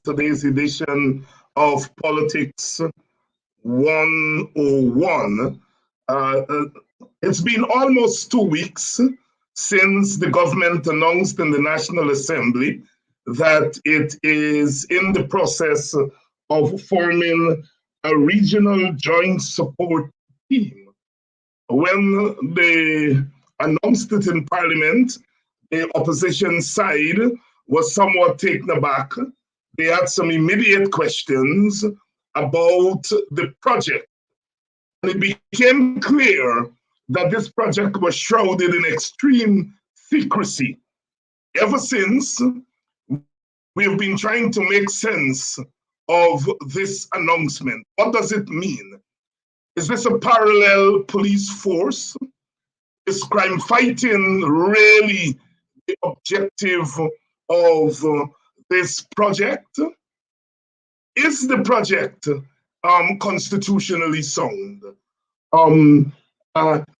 today's edition of Politics 101. It's been almost 2 weeks since the government announced in the National Assembly that it is in the process of forming a regional joint support team. When they announced it in Parliament, the opposition side was somewhat taken aback. They had some immediate questions about the project. And it became clear that this project was shrouded in extreme secrecy. Ever since, we've been trying to make sense of this announcement. What does it mean? Is this a parallel police force? Is crime fighting really the objective of this project? Is the project constitutionally sound?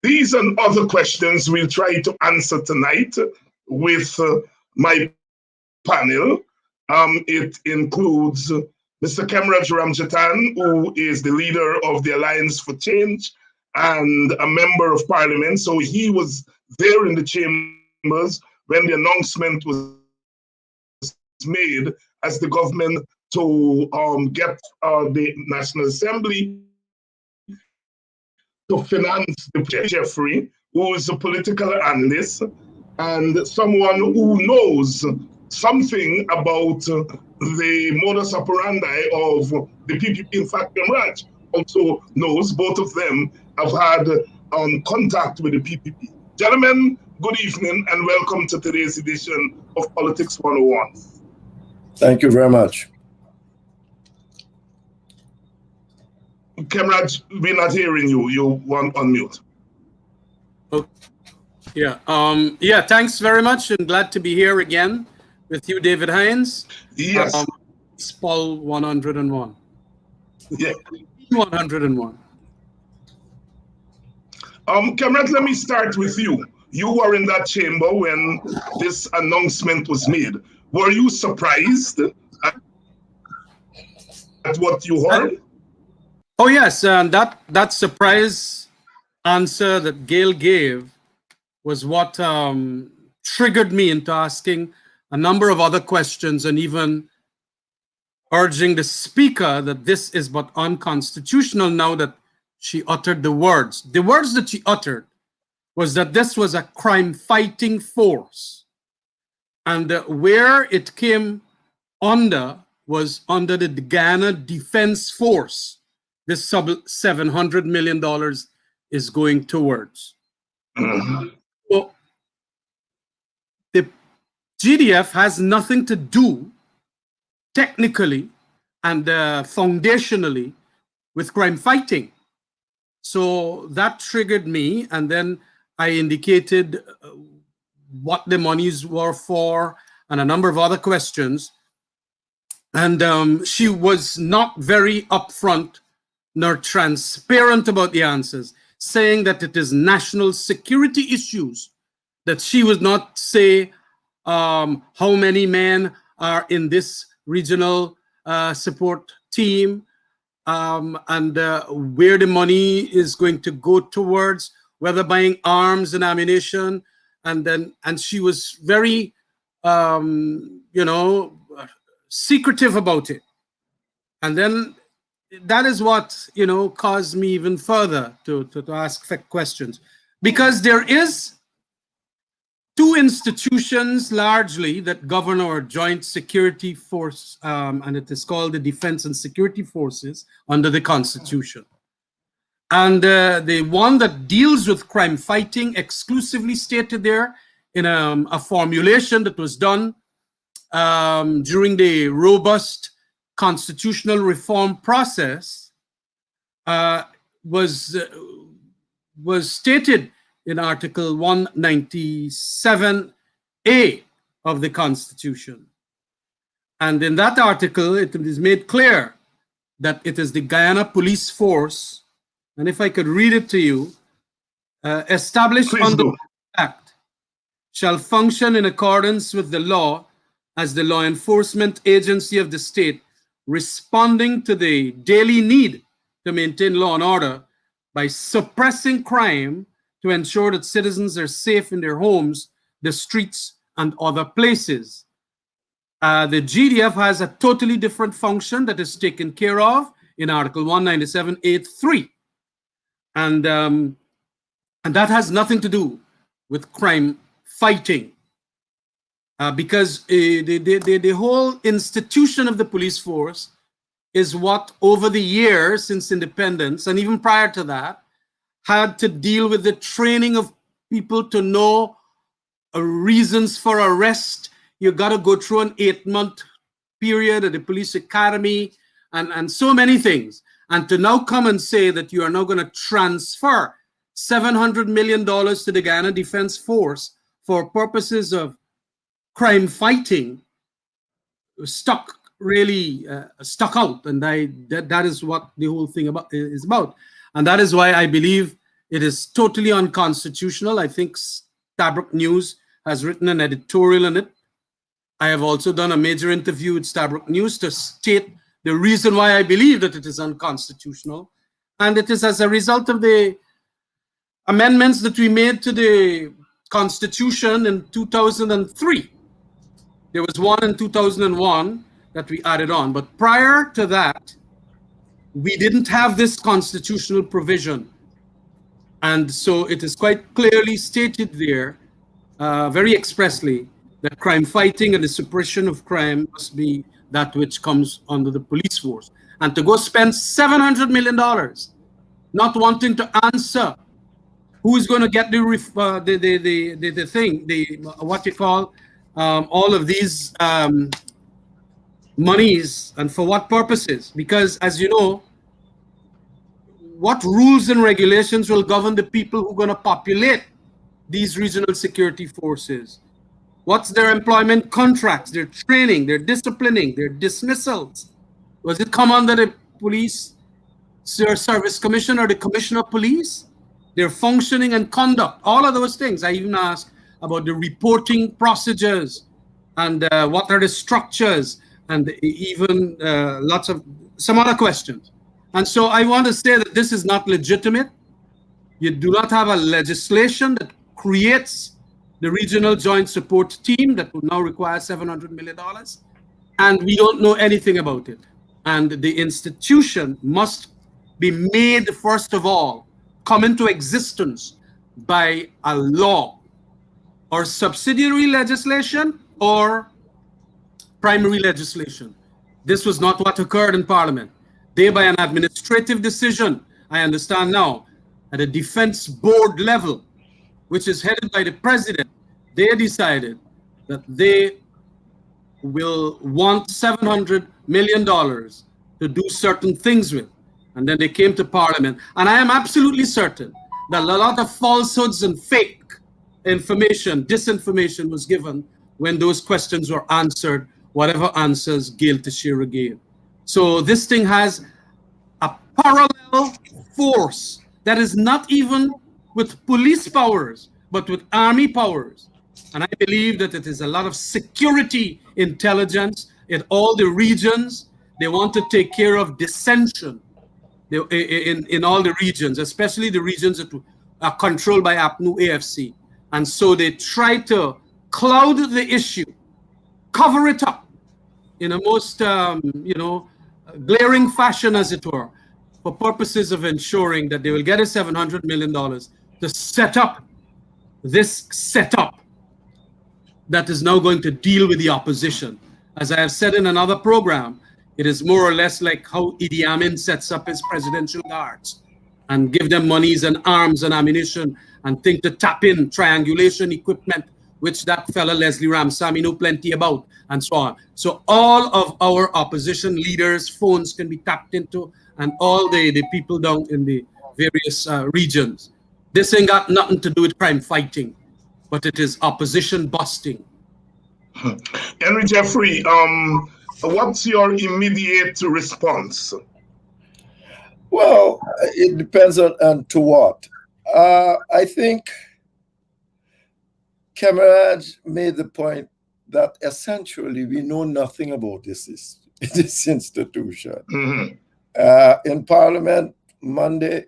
These and other questions we'll try to answer tonight with my panel. It includes Mr. Kemraj Ramjatan, who is the leader of the Alliance for Change and a member of Parliament. So he was there in the chambers when the announcement was made as the government to get the National Assembly to finance the project. Jeffrey, who is a political analyst and someone who knows something about the modus operandi of the PPP. In fact, Kemraj also knows. Both of them have had contact with the PPP. Gentlemen, good evening and welcome to today's edition of Politics 101. Thank you very much. Kemraj, we're not hearing you. You want unmute. Oh, yeah. Thanks very much and glad to be here again with you, David Hines. Yes. It's Paul 101. Yeah. 101. Kemraj, let me start with you. You were in that chamber when this announcement was made. Were you surprised at what you heard? Oh yes, and that surprise answer that Gail gave was what triggered me into asking a number of other questions and even urging the speaker that this is but unconstitutional now that she uttered the words. The words that she uttered was that this was a crime-fighting force. And where it came under was under the Guyana Defense Force. This sub $700 million is going towards. Well, the GDF has nothing to do technically and foundationally with crime fighting. So that triggered me, and then I indicated what the monies were for and a number of other questions. And she was not very upfront nor transparent about the answers, saying that it is national security issues, that she would not say how many men are in this regional support team, and where the money is going to go towards, whether buying arms and ammunition, and she was very, secretive about it. And then that is what, caused me even further to ask questions, because there is two institutions largely that govern our joint security force, and it is called the Defense and Security Forces under the Constitution. And the one that deals with crime fighting exclusively stated there in a formulation that was done during the robust constitutional reform process was stated in Article 197A of the Constitution. And in that article, it is made clear that it is the Guyana Police Force, and if I could read it to you, established under the Act, shall function in accordance with the law as the law enforcement agency of the state, responding to the daily need to maintain law and order by suppressing crime to ensure that citizens are safe in their homes, the streets, and other places. The GDF has a totally different function that is taken care of in Article 197(8)(3). And that has nothing to do with crime fighting. Because the whole institution of the police force is what, over the years since independence, and even prior to that, had to deal with the training of people to know reasons for arrest. You got to go through an 8-month period at the police academy and so many things. And to now come and say that you are now going to transfer $700 million to the Guyana Defense Force for purposes of crime fighting stuck out, and that is what the whole thing is about. And that is why I believe it is totally unconstitutional. I think Stabroek News has written an editorial on it. I have also done a major interview with Stabroek News to state the reason why I believe that it is unconstitutional. And it is as a result of the amendments that we made to the Constitution in 2003. There was one in 2001 that we added on. But prior to that, we didn't have this constitutional provision. And so it is quite clearly stated there, very expressly, that crime fighting and the suppression of crime must be that which comes under the police force. And to go spend $700 million, not wanting to answer who is going to get the thing, what you call, all of these monies, and for what purposes? Because, as you know, what rules and regulations will govern the people who are going to populate these regional security forces? What's their employment contracts, their training, their disciplining, their dismissals? Does it come under the Police Service Commission or the Commissioner of Police? Their functioning and conduct, all of those things. I even asked about the reporting procedures and what are the structures, and even lots of some other questions. And so I want to say that this is not legitimate. You do not have a legislation that creates the Regional Joint Support Team that will now require $700 million. And we don't know anything about it. And the institution must be made, first of all, come into existence by a law or subsidiary legislation or primary legislation. This was not what occurred in Parliament. They, by an administrative decision, I understand now, at a defense board level, which is headed by the president, they decided that they will want $700 million to do certain things with. And then they came to Parliament. And I am absolutely certain that a lot of falsehoods and fake information, disinformation was given when those questions were answered, whatever answers Gail Teixeira gave. So this thing has a parallel force that is not even with police powers, but with army powers. And I believe that it is a lot of security intelligence in all the regions. They want to take care of dissension in all the regions, especially the regions that are controlled by APNU AFC. And so they try to cloud the issue, cover it up in a most, glaring fashion, as it were, for purposes of ensuring that they will get a $700 million to set up this setup that is now going to deal with the opposition. As I have said in another program, it is more or less like how Idi Amin sets up his presidential guards and give them monies and arms and ammunition and think to tap in triangulation equipment, which that fella Leslie Ramsamy know plenty about, and so on. So all of our opposition leaders' phones can be tapped into, and all the people down in the various regions. This ain't got nothing to do with crime fighting, but it is opposition busting. Henry Jeffrey, what's your immediate response? Well, it depends on to what. I think Camarade made the point that essentially we know nothing about this institution. In Parliament Monday,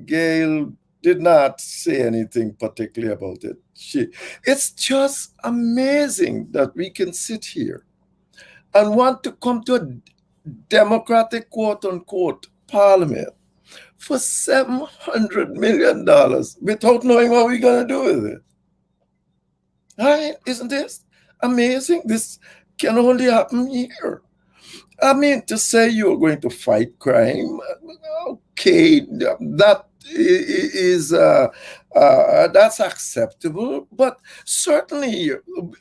Gail did not say anything particularly about it. It's just amazing that we can sit here and want to come to a democratic, quote unquote, parliament for $700 million without knowing what we're going to do with it. Right? Isn't this amazing? This can only happen here. I mean, to say you're going to fight crime, okay, that is that's acceptable, but certainly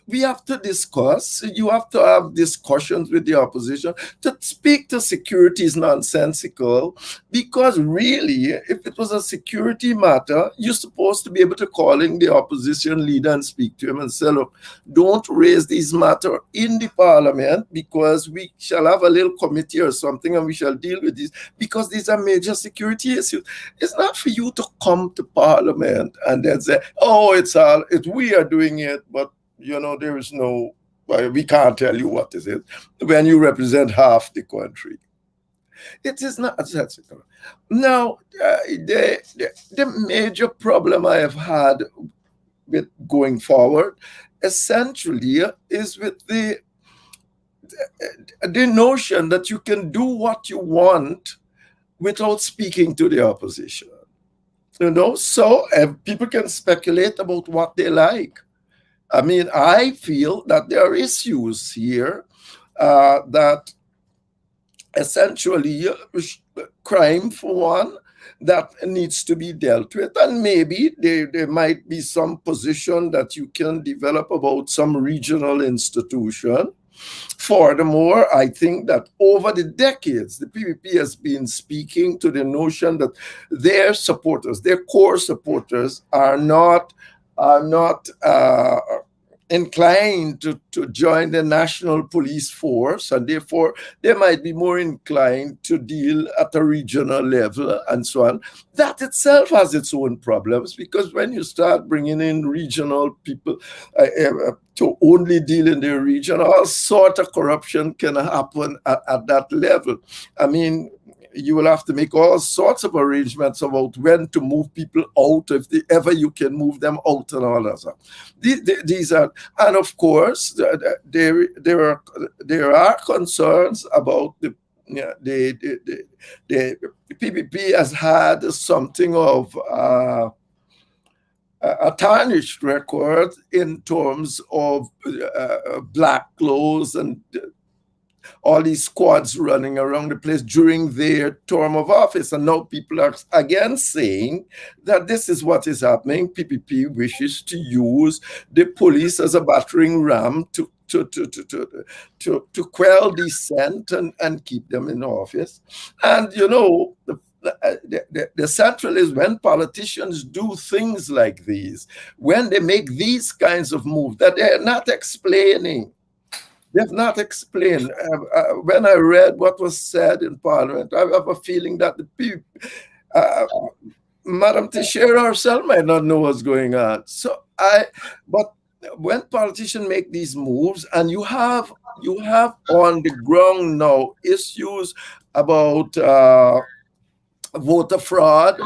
we have to discuss. You have to have discussions with the opposition. To speak to security is nonsensical, because really, if it was a security matter, you're supposed to be able to call in the opposition leader and speak to him and say, look, don't raise these matters in the parliament, because we shall have a little committee or something and we shall deal with these, because these are major security issues. It's not for you to come to parliament and then say, oh, we are doing it, but there is no, we can't tell you what is it, when you represent half the country. It is not acceptable. Now, the major problem I have had with going forward essentially is with the notion that you can do what you want without speaking to the opposition. So people can speculate about what they like. I mean, I feel that there are issues here that essentially crime, for one, that needs to be dealt with. And maybe there might be some position that you can develop about some regional institution. Furthermore, I think that over the decades, the PPP has been speaking to the notion that their supporters, their core supporters, are not inclined to join the national police force, and therefore they might be more inclined to deal at a regional level and so on. That itself has its own problems, because when you start bringing in regional people to only deal in their region, all sort of corruption can happen at that level. I mean, you will have to make all sorts of arrangements about when to move people out, if ever you can move them out, and all that stuff. These are, and of course, there are concerns about the PPP has had something of a tarnished record in terms of black clothes and all these squads running around the place during their term of office. And now people are again saying that this is what is happening. PPP wishes to use the police as a battering ram to quell dissent and keep them in office. And the central is when politicians do things like these, when they make these kinds of moves that they're not explaining. They've not explained. When I read what was said in Parliament, I have a feeling that the people, Madam Teixeira herself might not know what's going on. But when politicians make these moves, and you have on the ground now issues about voter fraud,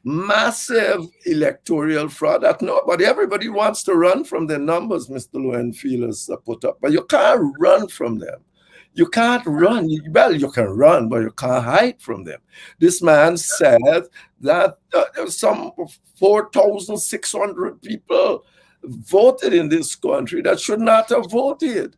massive electoral fraud that everybody wants to run from the numbers Mr. Lowenfield has put up, but you can't run from them. You can't run. Well, you can run, but you can't hide from them. This man said that some 4,600 people voted in this country that should not have voted.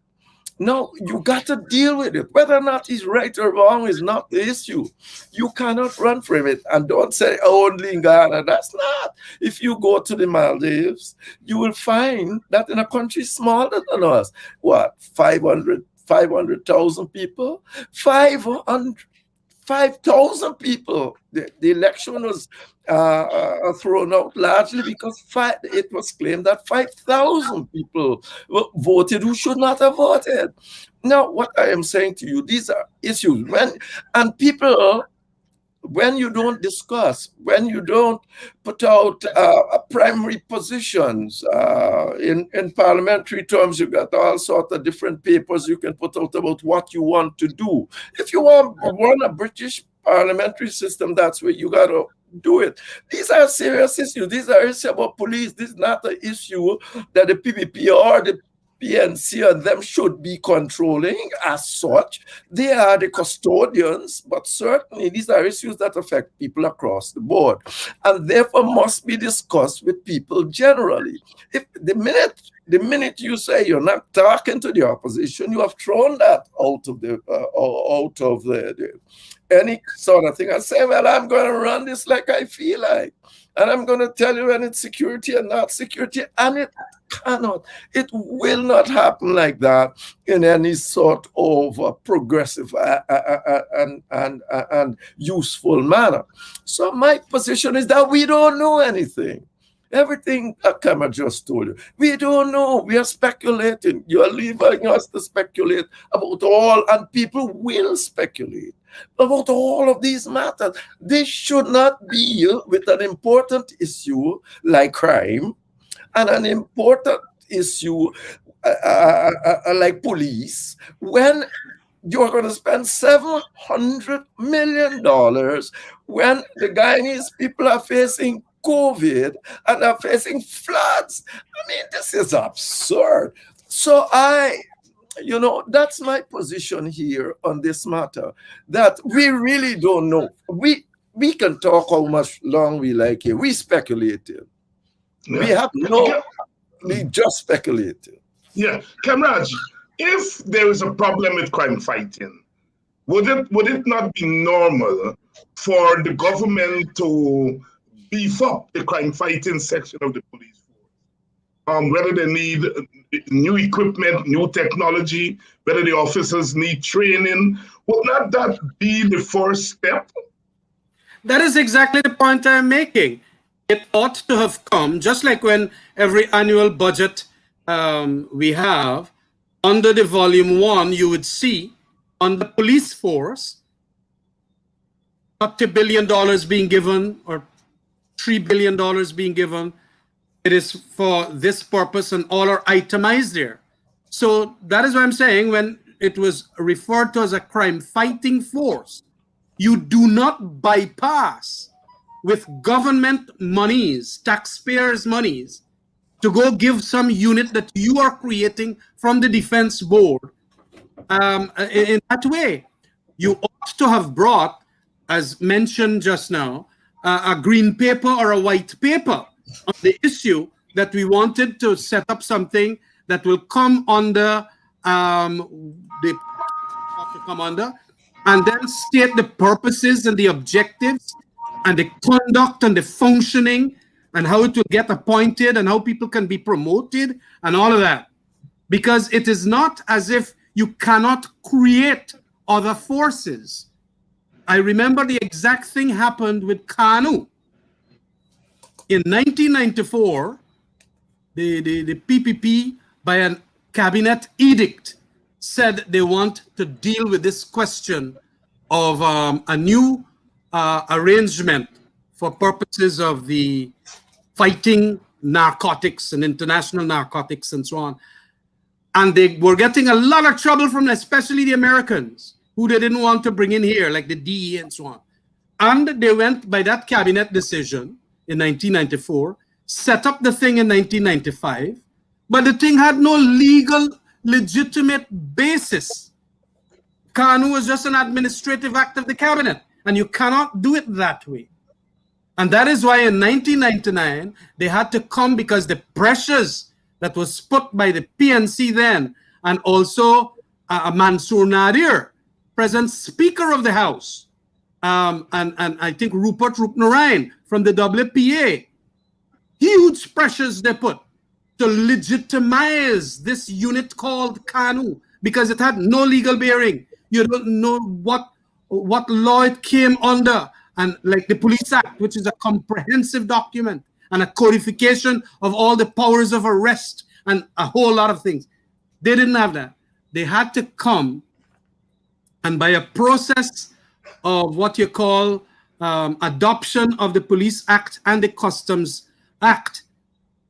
No, you got to deal with it. Whether or not he's right or wrong is not the issue. You cannot run from it. And don't say, only in Ghana. That's not. If you go to the Maldives, you will find that in a country smaller than us, 500,000 people? 5,000 people. The election was thrown out largely because it was claimed that 5,000 people voted who should not have voted. Now, what I am saying to you, these are issues. And people when you don't discuss, when you don't put out primary positions in parliamentary terms, you got all sorts of different papers you can put out about what you want to do. If you want to run a British parliamentary system, that's where you got to do it. These are serious issues. These are issues about police. This is not an issue that the PPP or the PNC and them should be controlling as such. They are the custodians, but certainly these are issues that affect people across the board and therefore must be discussed with people generally. If the minute you say you're not talking to the opposition, you have thrown that out of any sort of thing. I say, well, I'm going to run this like I feel like, and I'm going to tell you when it's security and not security, and it cannot, it will not happen like that in any sort of progressive and useful manner. So my position is that we don't know anything. Everything Akama just told you, we don't know. We are speculating. You are leaving us to speculate about all, and people will speculate about all of these matters. They should not deal with an important issue like crime and an important issue like police when you're going to spend $700 million when the Guyanese people are facing COVID and are facing floods. I mean, this is absurd. So that's my position here on this matter, that we really don't know. We can talk how much long we like here. We speculated. Yeah. We have we just speculated. Yeah, Kamraj, if there is a problem with crime fighting, would it not be normal for the government to beef up the crime fighting section of the police force? Whether they need new equipment, new technology, whether the officers need training, would not that be the first step? That is exactly the point I'm making. It ought to have come, just like when every annual budget we have, under the volume 1, you would see on the police force, up to $1 billion being given, or $3 billion being given. It is for this purpose, and all are itemized there. So that is what I'm saying. When it was referred to as a crime fighting force, you do not bypass with government monies, taxpayers' monies, to go give some unit that you are creating from the defense board. In that way, you ought to have brought, as mentioned just now, a green paper or a white paper on the issue that we wanted to set up something that will come under and then state the purposes and the objectives and the conduct and the functioning and how it will get appointed and how people can be promoted and all of that. Because it is not as if you cannot create other forces. I remember the exact thing happened with KANU. In 1994, the PPP, by a cabinet edict, said they want to deal with this question of a new arrangement for purposes of the fighting narcotics and international narcotics and so on. And they were getting a lot of trouble from especially the Americans, who they didn't want to bring in here, like the DEA and so on. And they went by that cabinet decision in 1994, set up the thing in 1995, but the thing had no legal, legitimate basis. KANU was just an administrative act of the cabinet, and you cannot do it that way. And that is why in 1999, they had to come, because the pressures that was put by the PNC then, and also Mansour Nadir, present Speaker of the House, and I think Rupert Roopnaraine from the WPA, huge pressures they put to legitimize this unit called KANU, because it had no legal bearing. You don't know what law it came under, and like the Police Act, which is a comprehensive document and a codification of all the powers of arrest and a whole lot of things. They didn't have that. They had to come, and by a process of what you call adoption of the Police Act and the Customs Act,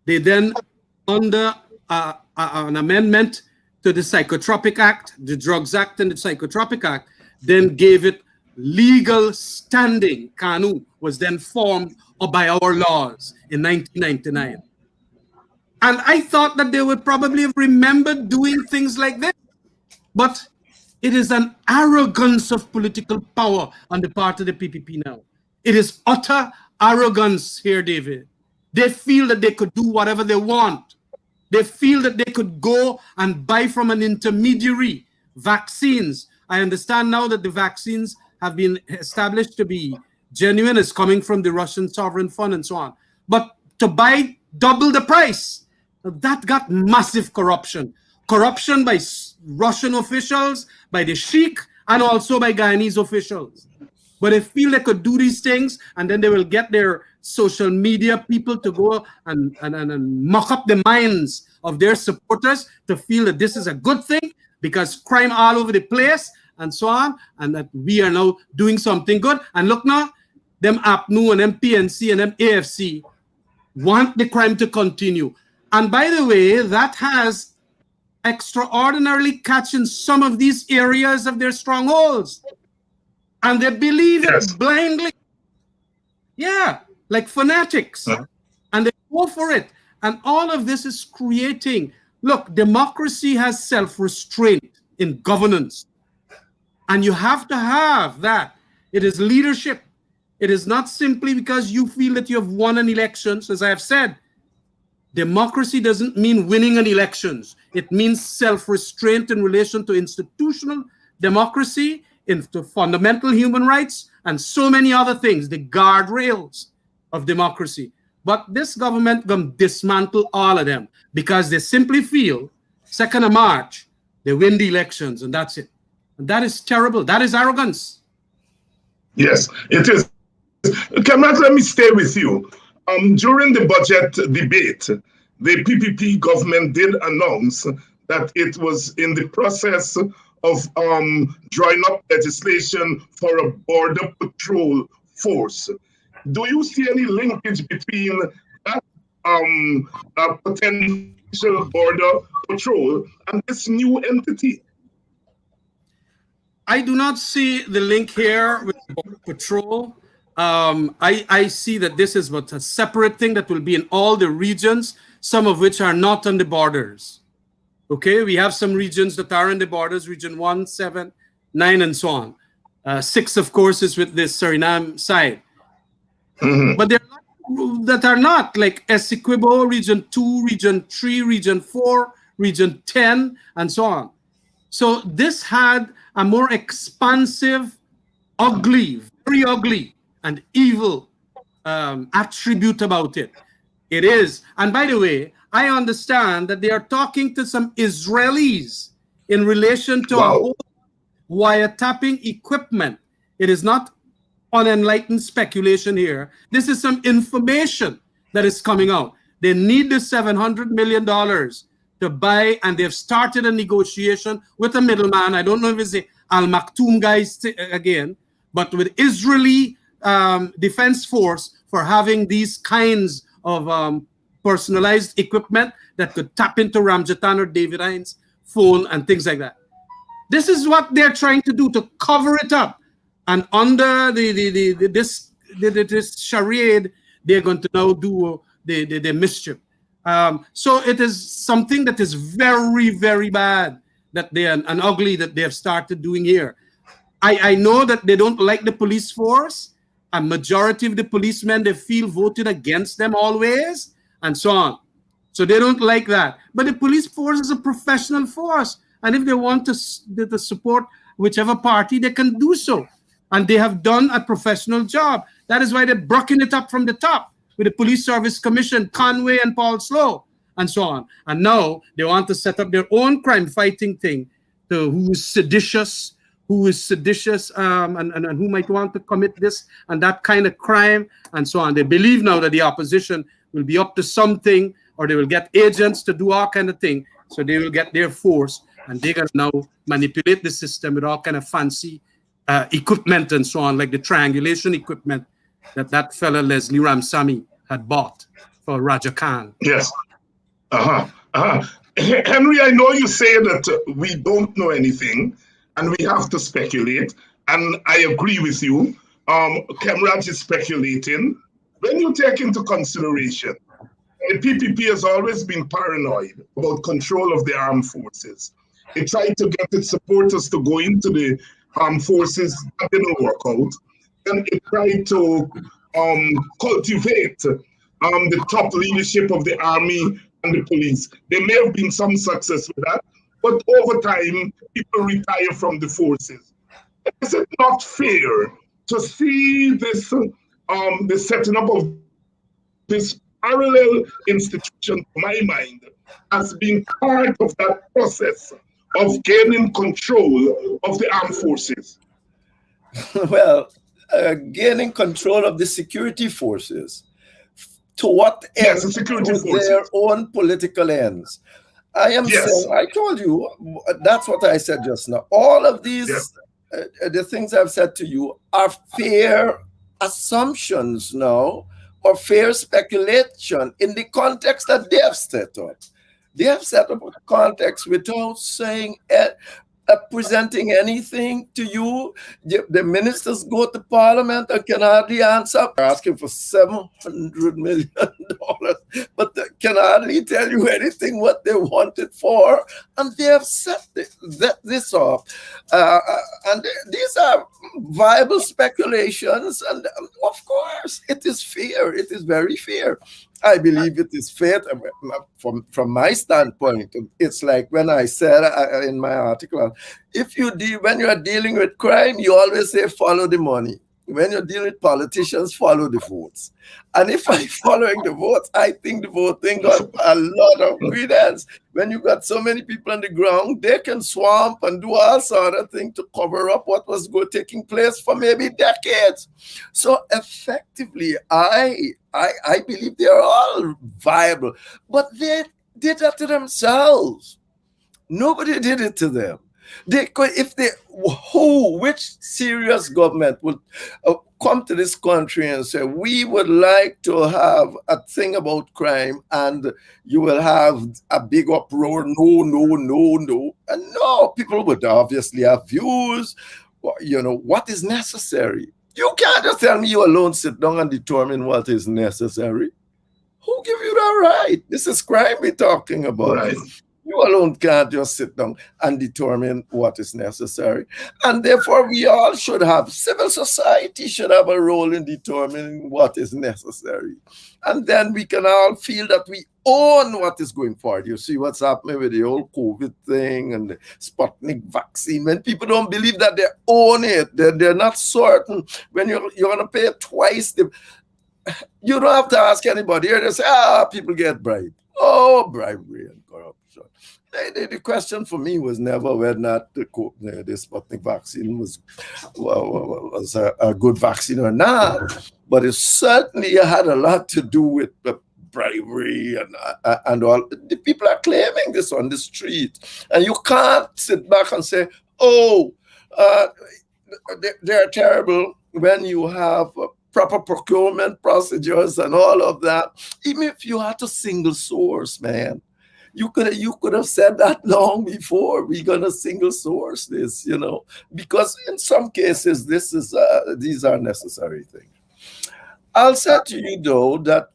they then, under an amendment to the Psychotropic Act, the Drugs Act and the Psychotropic Act, then gave it legal standing. Kanu was then formed by our laws in 1999. And I thought that they would probably have remembered doing things like this. But it is an arrogance of political power on the part of the PPP now. It is utter arrogance here, David. They feel that they could do whatever they want. They feel that they could go and buy from an intermediary vaccines. I understand now that the vaccines have been established to be genuine, it's coming from the Russian sovereign fund and so on. But to buy double the price, that got massive corruption. Corruption by Russian officials, by the Sheikh, and also by Guyanese officials. But they feel they could do these things, and then they will get their social media people to go and muck up the minds of their supporters to feel that this is a good thing because crime all over the place and so on, and that we are now doing something good. And look now, them APNU and them PNC and them AFC want the crime to continue. And by the way, that has extraordinarily catching some of these areas of their strongholds. And they believe it blindly. Yeah, like fanatics. And they go for it. And all of this is creating, look, democracy has self-restraint in governance. And you have to have that. It is leadership. It is not simply because you feel that you have won an election. As I have said, democracy doesn't mean winning an elections. It means self-restraint in relation to institutional democracy, into fundamental human rights, and so many other things, the guardrails of democracy. But this government can dismantle all of them because they simply feel 2nd of March, they win the elections and that's it. And that is terrible. That is arrogance. Yes, it is. Kamat, let me stay with you. During the budget debate, the PPP government did announce that it was in the process of drawing up legislation for a border patrol force. Do you see any linkage between that potential border patrol and this new entity? I do not see the link here with border patrol. I see that this is but a separate thing that will be in all the regions, some of which are not on the borders. Okay, we have some regions that are on the borders, region 1, 7, 9, and so on. 6, of course, is with this Suriname side. But there are that are not, like Essequibo, region 2, region 3, region 4, region 10, and so on. So this had a more expansive, ugly, very ugly, and evil attribute about it. It is. And by the way, I understand that they are talking to some Israelis in relation to a whole wiretapping equipment. It is not unenlightened speculation here. This is some information that is coming out. They need the $700 million to buy, and they've started a negotiation with a middleman. I don't know if it's the Al Maktoum guys again, but with Israeli Defense Force for having these kinds of personalized equipment that could tap into Ramjatan or David Hines' phone and things like that. This is what they're trying to do to cover it up. And under this charade, they're going to now do the mischief. So it is something that is very, very bad that they are, and ugly that they have started doing here. I know that they don't like the police force. A majority of the policemen they feel voted against them always, and so on. So they don't like that. But the police force is a professional force, and if they want to support whichever party, they can do so. And they have done a professional job. That is why they're broken it up from the top with the Police Service Commission, Conway and Paul Slow, and so on. And now they want to set up their own crime-fighting thing to who is seditious, and who might want to commit this and that kind of crime, and so on. They believe now that the opposition will be up to something, or they will get agents to do all kind of thing. So they will get their force, and they're going to now manipulate the system with all kind of fancy equipment and so on, like the triangulation equipment that fella Leslie Ramsamy had bought for Raja Khan. Yes. Henry, I know you say that we don't know anything and we have to speculate, and I agree with you. Kemraj is speculating. When you take into consideration, the PPP has always been paranoid about control of the armed forces. It tried to get its supporters to go into the armed forces, that didn't work out. And it tried to cultivate the top leadership of the army and the police. There may have been some success with that, but over time, people retire from the forces. Is it not fair to see this, the setting up of this parallel institution, to my mind, as being part of that process of gaining control of the armed forces? Well, gaining control of the security forces to what end? Yes, the security forces. Their own political ends. I am saying, I told you, that's what I said just now. All of these, the things I've said to you are fair assumptions now, or fair speculation in the context that they have set up. They have set up a context without saying, presenting anything to you. The ministers go to Parliament and can hardly answer. They're asking for $700 million, but they can hardly tell you anything what they want it for. And they have set this up. And these are viable speculations. And of course, it is fair. It is very fair. I believe it is fair. From my standpoint, it's like when I said in my article, when you are dealing with crime, you always say follow the money. When you're dealing with politicians, follow the votes. And if I'm following the votes, I think the voting got a lot of credence. When you got so many people on the ground, they can swamp and do all sort of things to cover up what was taking place for maybe decades. So effectively, I believe they are all viable, but they did that to themselves. Nobody did it to them. Which serious government would come to this country and say, we would like to have a thing about crime, and you will have a big uproar, no. And no, people would obviously have views, what is necessary. You can't just tell me you alone sit down and determine what is necessary. Who give you that right? This is crime we're talking about. Right. You alone can't just sit down and determine what is necessary. And therefore, we all should have, civil society should have a role in determining what is necessary. And then we can all feel that we own what is going forward. You see what's happening with the whole COVID thing and the Sputnik vaccine. When people don't believe that they own it, they're not certain. When you're going to pay twice, you don't have to ask anybody. They say, people get bribed. Oh, bribery and corruption. The question for me was never whether or not the Sputnik vaccine was a good vaccine or not, but it certainly had a lot to do with the bribery and all. The people are claiming this on the street, and you can't sit back and say, they're terrible when you have proper procurement procedures and all of that. Even if you had to single source, man, you could have said that long before. We're gonna single source this, because in some cases these are necessary things. I'll say to you though that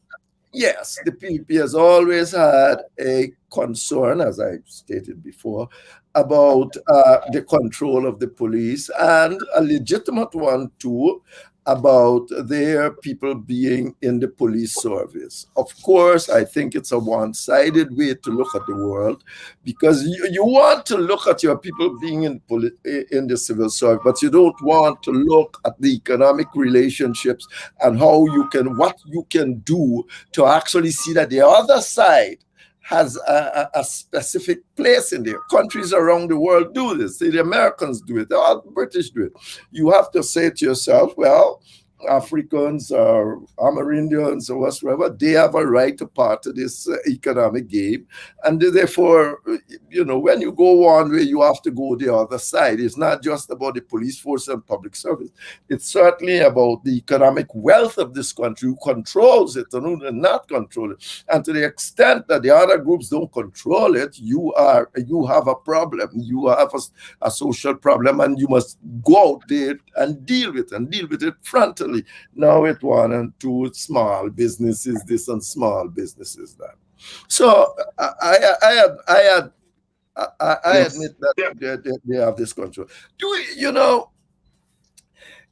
yes, the PPP has always had a concern, as I stated before, about the control of the police, and a legitimate one too, about their people being in the police service. Of course, I think it's a one-sided way to look at the world, because you want to look at your people being in the civil service, but you don't want to look at the economic relationships and what you can do to actually see that the other side has a specific place in there. Countries around the world do this. The Americans do it. All the British do it. You have to say to yourself, well, Africans or Amerindians or whatsoever, they have a right to part of this economic game. And therefore, you know, when you go one way, you have to go the other side. It's not just about the police force and public service. It's certainly about the economic wealth of this country, who controls it and who does not control it. And to the extent that the other groups don't control it, you have a problem. You have a social problem, and you must go out there and deal with it frontally. Now with 1 and 2 small businesses this and small businesses that. So I admit that they have this control. You know,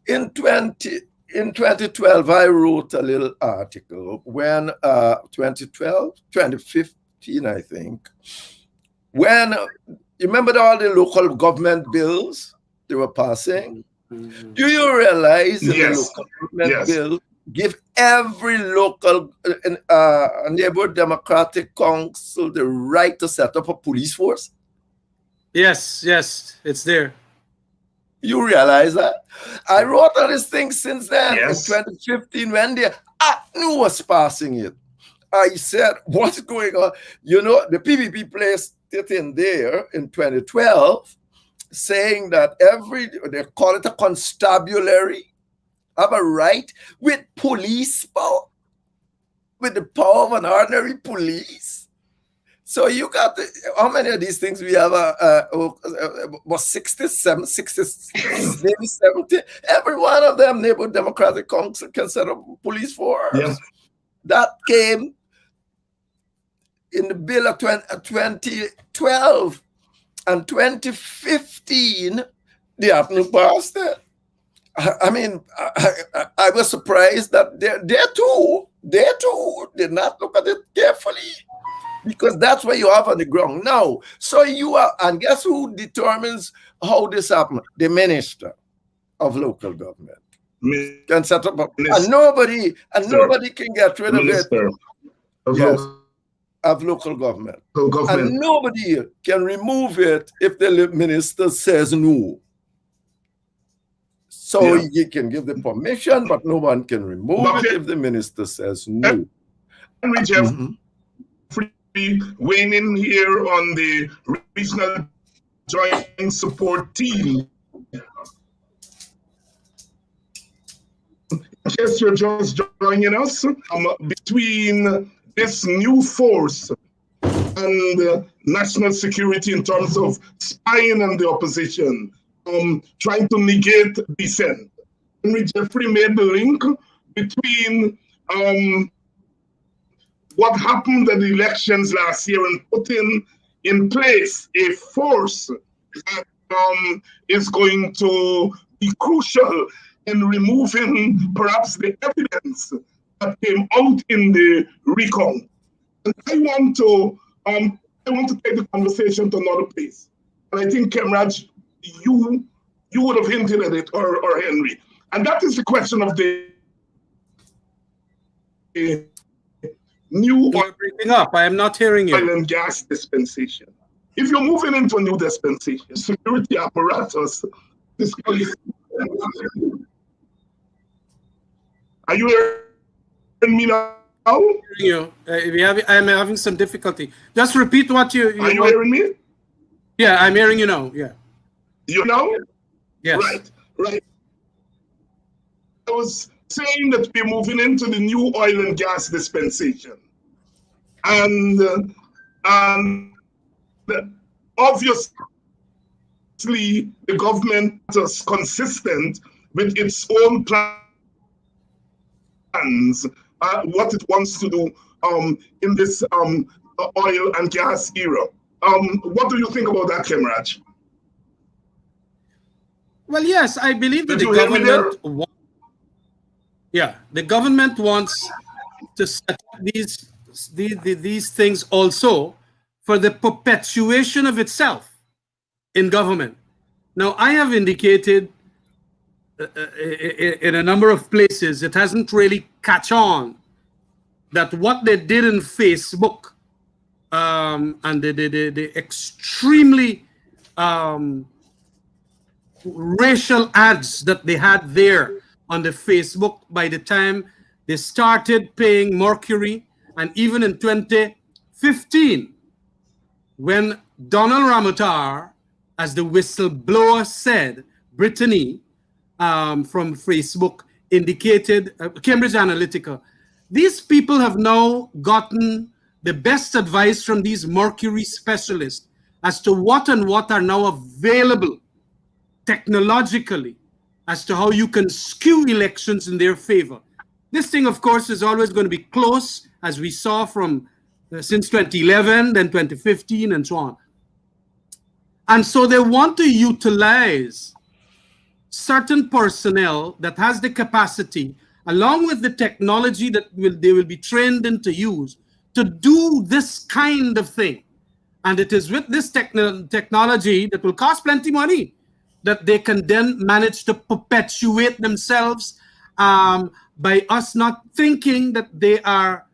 in 2012 I wrote a little article when 2015 I think, when you remember all the local government bills they were passing. Do you realize that the local government bill give every local neighborhood democratic council the right to set up a police force? Yes, it's there. You realize that? I wrote all these things since then. In 2015, when the ACNU was passing it, I said, what's going on? You know, the PPP placed it in there in 2012, saying that they call it a constabulary, have a right with police power, with the power of an ordinary police. So you got how many of these things we have? About 67, maybe 70. Every one of them, neighborhood democratic council can set up a police force. Yeah. That came in the bill of 2012. And 2015, they haven't passed it. I mean, I was surprised that they too did not look at it carefully, because that's what you have on the ground now. So you are, and guess who determines how this happens? The minister of local government can set up and nobody can get rid of it. Of local government. And nobody can remove it if the minister says no. So you can give the permission, but no one can remove it if the minister says no. And we just weighing in here on the regional joint support team. In case you're just joining us, between this new force and national security in terms of spying on the opposition, trying to negate dissent. Henry Jeffrey made the link between what happened at the elections last year and putting in place a force that is going to be crucial in removing perhaps the evidence that came out in the recount. And I want to take the conversation to another place. And I think, Kemraj, you would have hinted at it, or Henry. And that is the question of the new breaking up. I am not hearing you. Oil and gas dispensation. If you're moving into a new dispensation, security apparatus is going to... Are you hearing me now? I'm having some difficulty. Just repeat what you Are you hearing me? Yeah, I'm hearing you now. Yeah. You know? Yes. Right. I was saying that we're moving into the new oil and gas dispensation. And obviously, the government is consistent with its own plans, what it wants to do in this oil and gas era. What do you think about that, Kemraj? Well, yes, I believe that the government wants to set up these things also for the perpetuation of itself in government. Now, I have indicated in a number of places, it hasn't really catch on that what they did in Facebook and the extremely racial ads that they had there on the Facebook by the time they started paying Mercury, and even in 2015, when Donald Ramotar, as the whistleblower said, Brittany from Facebook indicated, Cambridge Analytica, these people have now gotten the best advice from these Mercury specialists as to what and what are now available technologically as to how you can skew elections in their favor. This thing, of course, is always going to be close, as we saw from since 2011, then 2015, and so on. And so they want to utilize certain personnel that has the capacity, along with the technology that they will be trained in to use, to do this kind of thing. And it is with this technology that will cost plenty money that they can then manage to perpetuate themselves by us not thinking that they are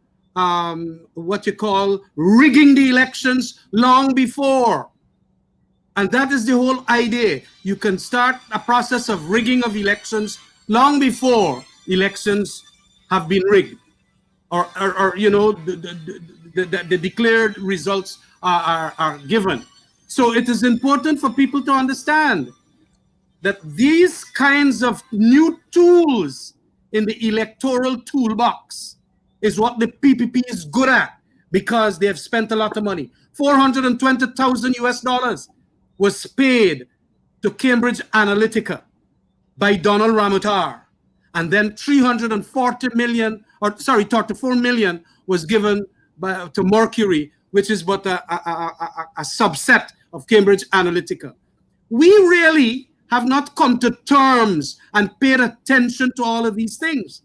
what you call rigging the elections long before. And that is the whole idea. You can start a process of rigging of elections long before elections have been rigged, or you know, the declared results are given. So it is important for people to understand that these kinds of new tools in the electoral toolbox is what the PPP is good at, because they have spent a lot of money. $420,000 US was paid to Cambridge Analytica by Donald Ramotar, and then 34 million was given to Mercury, which is but a subset of Cambridge Analytica. We really have not come to terms and paid attention to all of these things.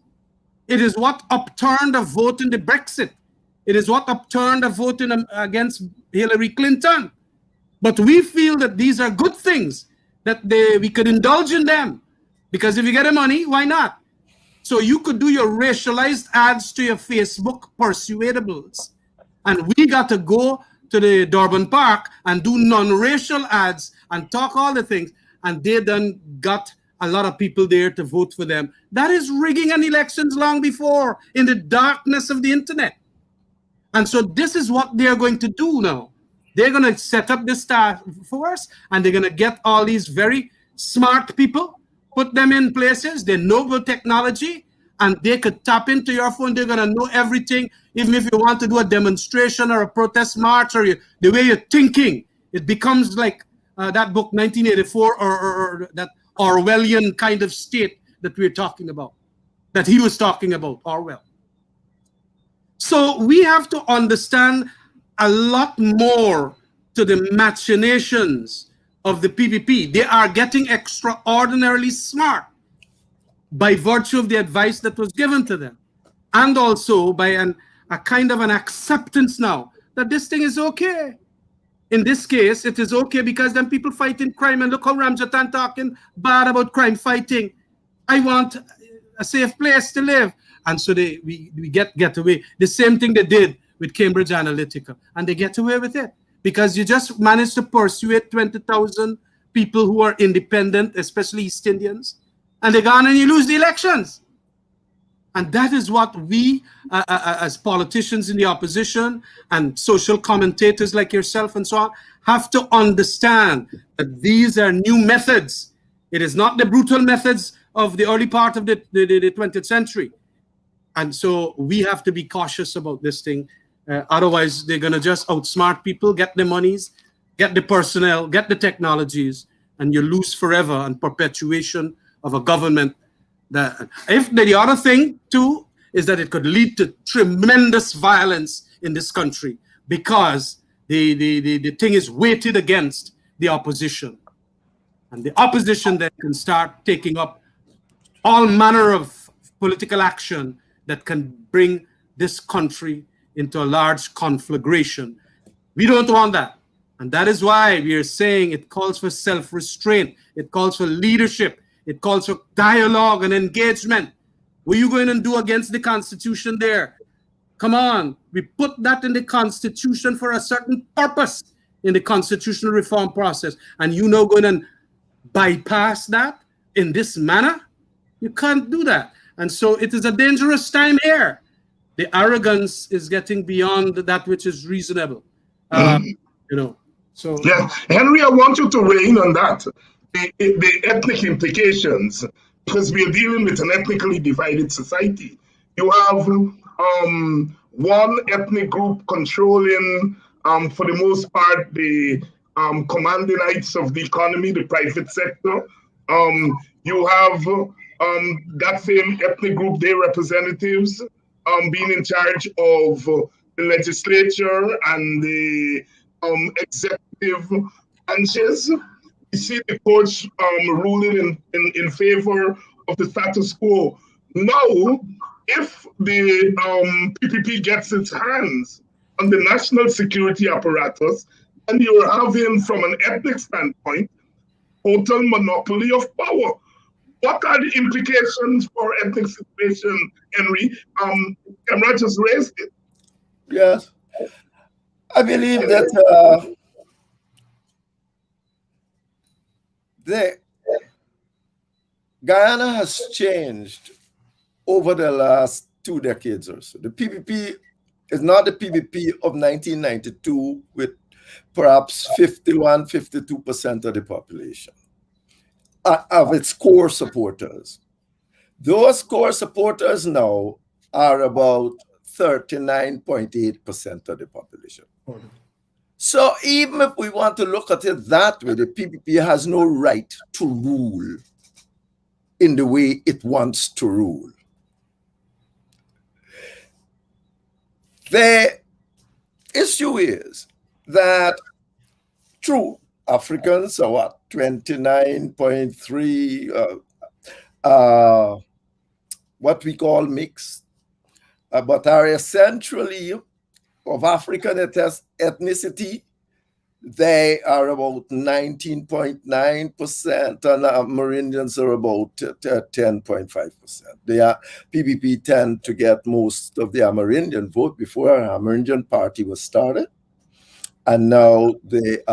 It is what upturned a vote in the Brexit. It is what upturned a vote against Hillary Clinton. But we feel that these are good things, that we could indulge in them. Because if you get the money, why not? So you could do your racialized ads to your Facebook persuadables. And we got to go to the Durban Park and do non-racial ads and talk all the things. And they then got a lot of people there to vote for them. That is rigging an elections long before, in the darkness of the internet. And so this is what they're going to do now. They're going to set up this task force, and they're going to get all these very smart people, put them in places. They know the technology, and they could tap into your phone. They're going to know everything. Even if you want to do a demonstration or a protest march, or the way you're thinking, it becomes like that book 1984, or that Orwellian kind of state that we're talking about, that he was talking about, Orwell. So we have to understand a lot more to the machinations of the PPP. They are getting extraordinarily smart by virtue of the advice that was given to them, and also by a kind of an acceptance now that this thing is okay. In this case, it is okay because then people fighting crime, and look how Ramjatan talking bad about crime fighting. I want a safe place to live. And so we get away. The same thing they did with Cambridge Analytica, and they get away with it because you just managed to persuade 20,000 people who are independent, especially East Indians, and they gone and you lose the elections. And that is what we, as politicians in the opposition and social commentators like yourself and so on, have to understand that these are new methods. It is not the brutal methods of the early part of the 20th century. And so we have to be cautious about this thing. Otherwise, they're going to just outsmart people, get the monies, get the personnel, get the technologies, and you lose forever and perpetuation of a government. The other thing, too, is that it could lead to tremendous violence in this country because the thing is weighted against the opposition. And the opposition then can start taking up all manner of political action that can bring this country into a large conflagration. We don't want that. And that is why we are saying it calls for self-restraint. It calls for leadership. It calls for dialogue and engagement. What are you going to do against the Constitution there? Come on. We put that in the Constitution for a certain purpose in the constitutional reform process. And you know going to bypass that in this manner? You can't do that. And so it is a dangerous time here. The arrogance is getting beyond that which is reasonable. You know, so Yeah, Henry, I want you to weigh in on that. The ethnic implications, because we are dealing with an ethnically divided society. You have one ethnic group controlling, for the most part, the commanding heights of the economy, the private sector. You have that same ethnic group, their representatives, being in charge of the legislature and the executive branches. We see the courts ruling in favor of the status quo. Now, if the PPP gets its hands on the national security apparatus, then you're having, from an ethnic standpoint, total monopoly of power. What are the implications for ethnic situation, Henry? Cameron just raised it. Yes. I believe that Guyana has changed over the last 2 decades or so. The PPP is not the PPP of 1992 with perhaps 51, 52% of the population of its core supporters. Those core supporters now are about 39.8% of the population. So even if we want to look at it that way, the PPP has no right to rule in the way it wants to rule. The issue is that, true, Africans are what, 29.3, what we call mixed, but are essentially of African ethnicity. They are about 19.9%, and Amerindians are about 10.5%. The PPP tend to get most of the Amerindian vote before an Amerindian party was started. And now the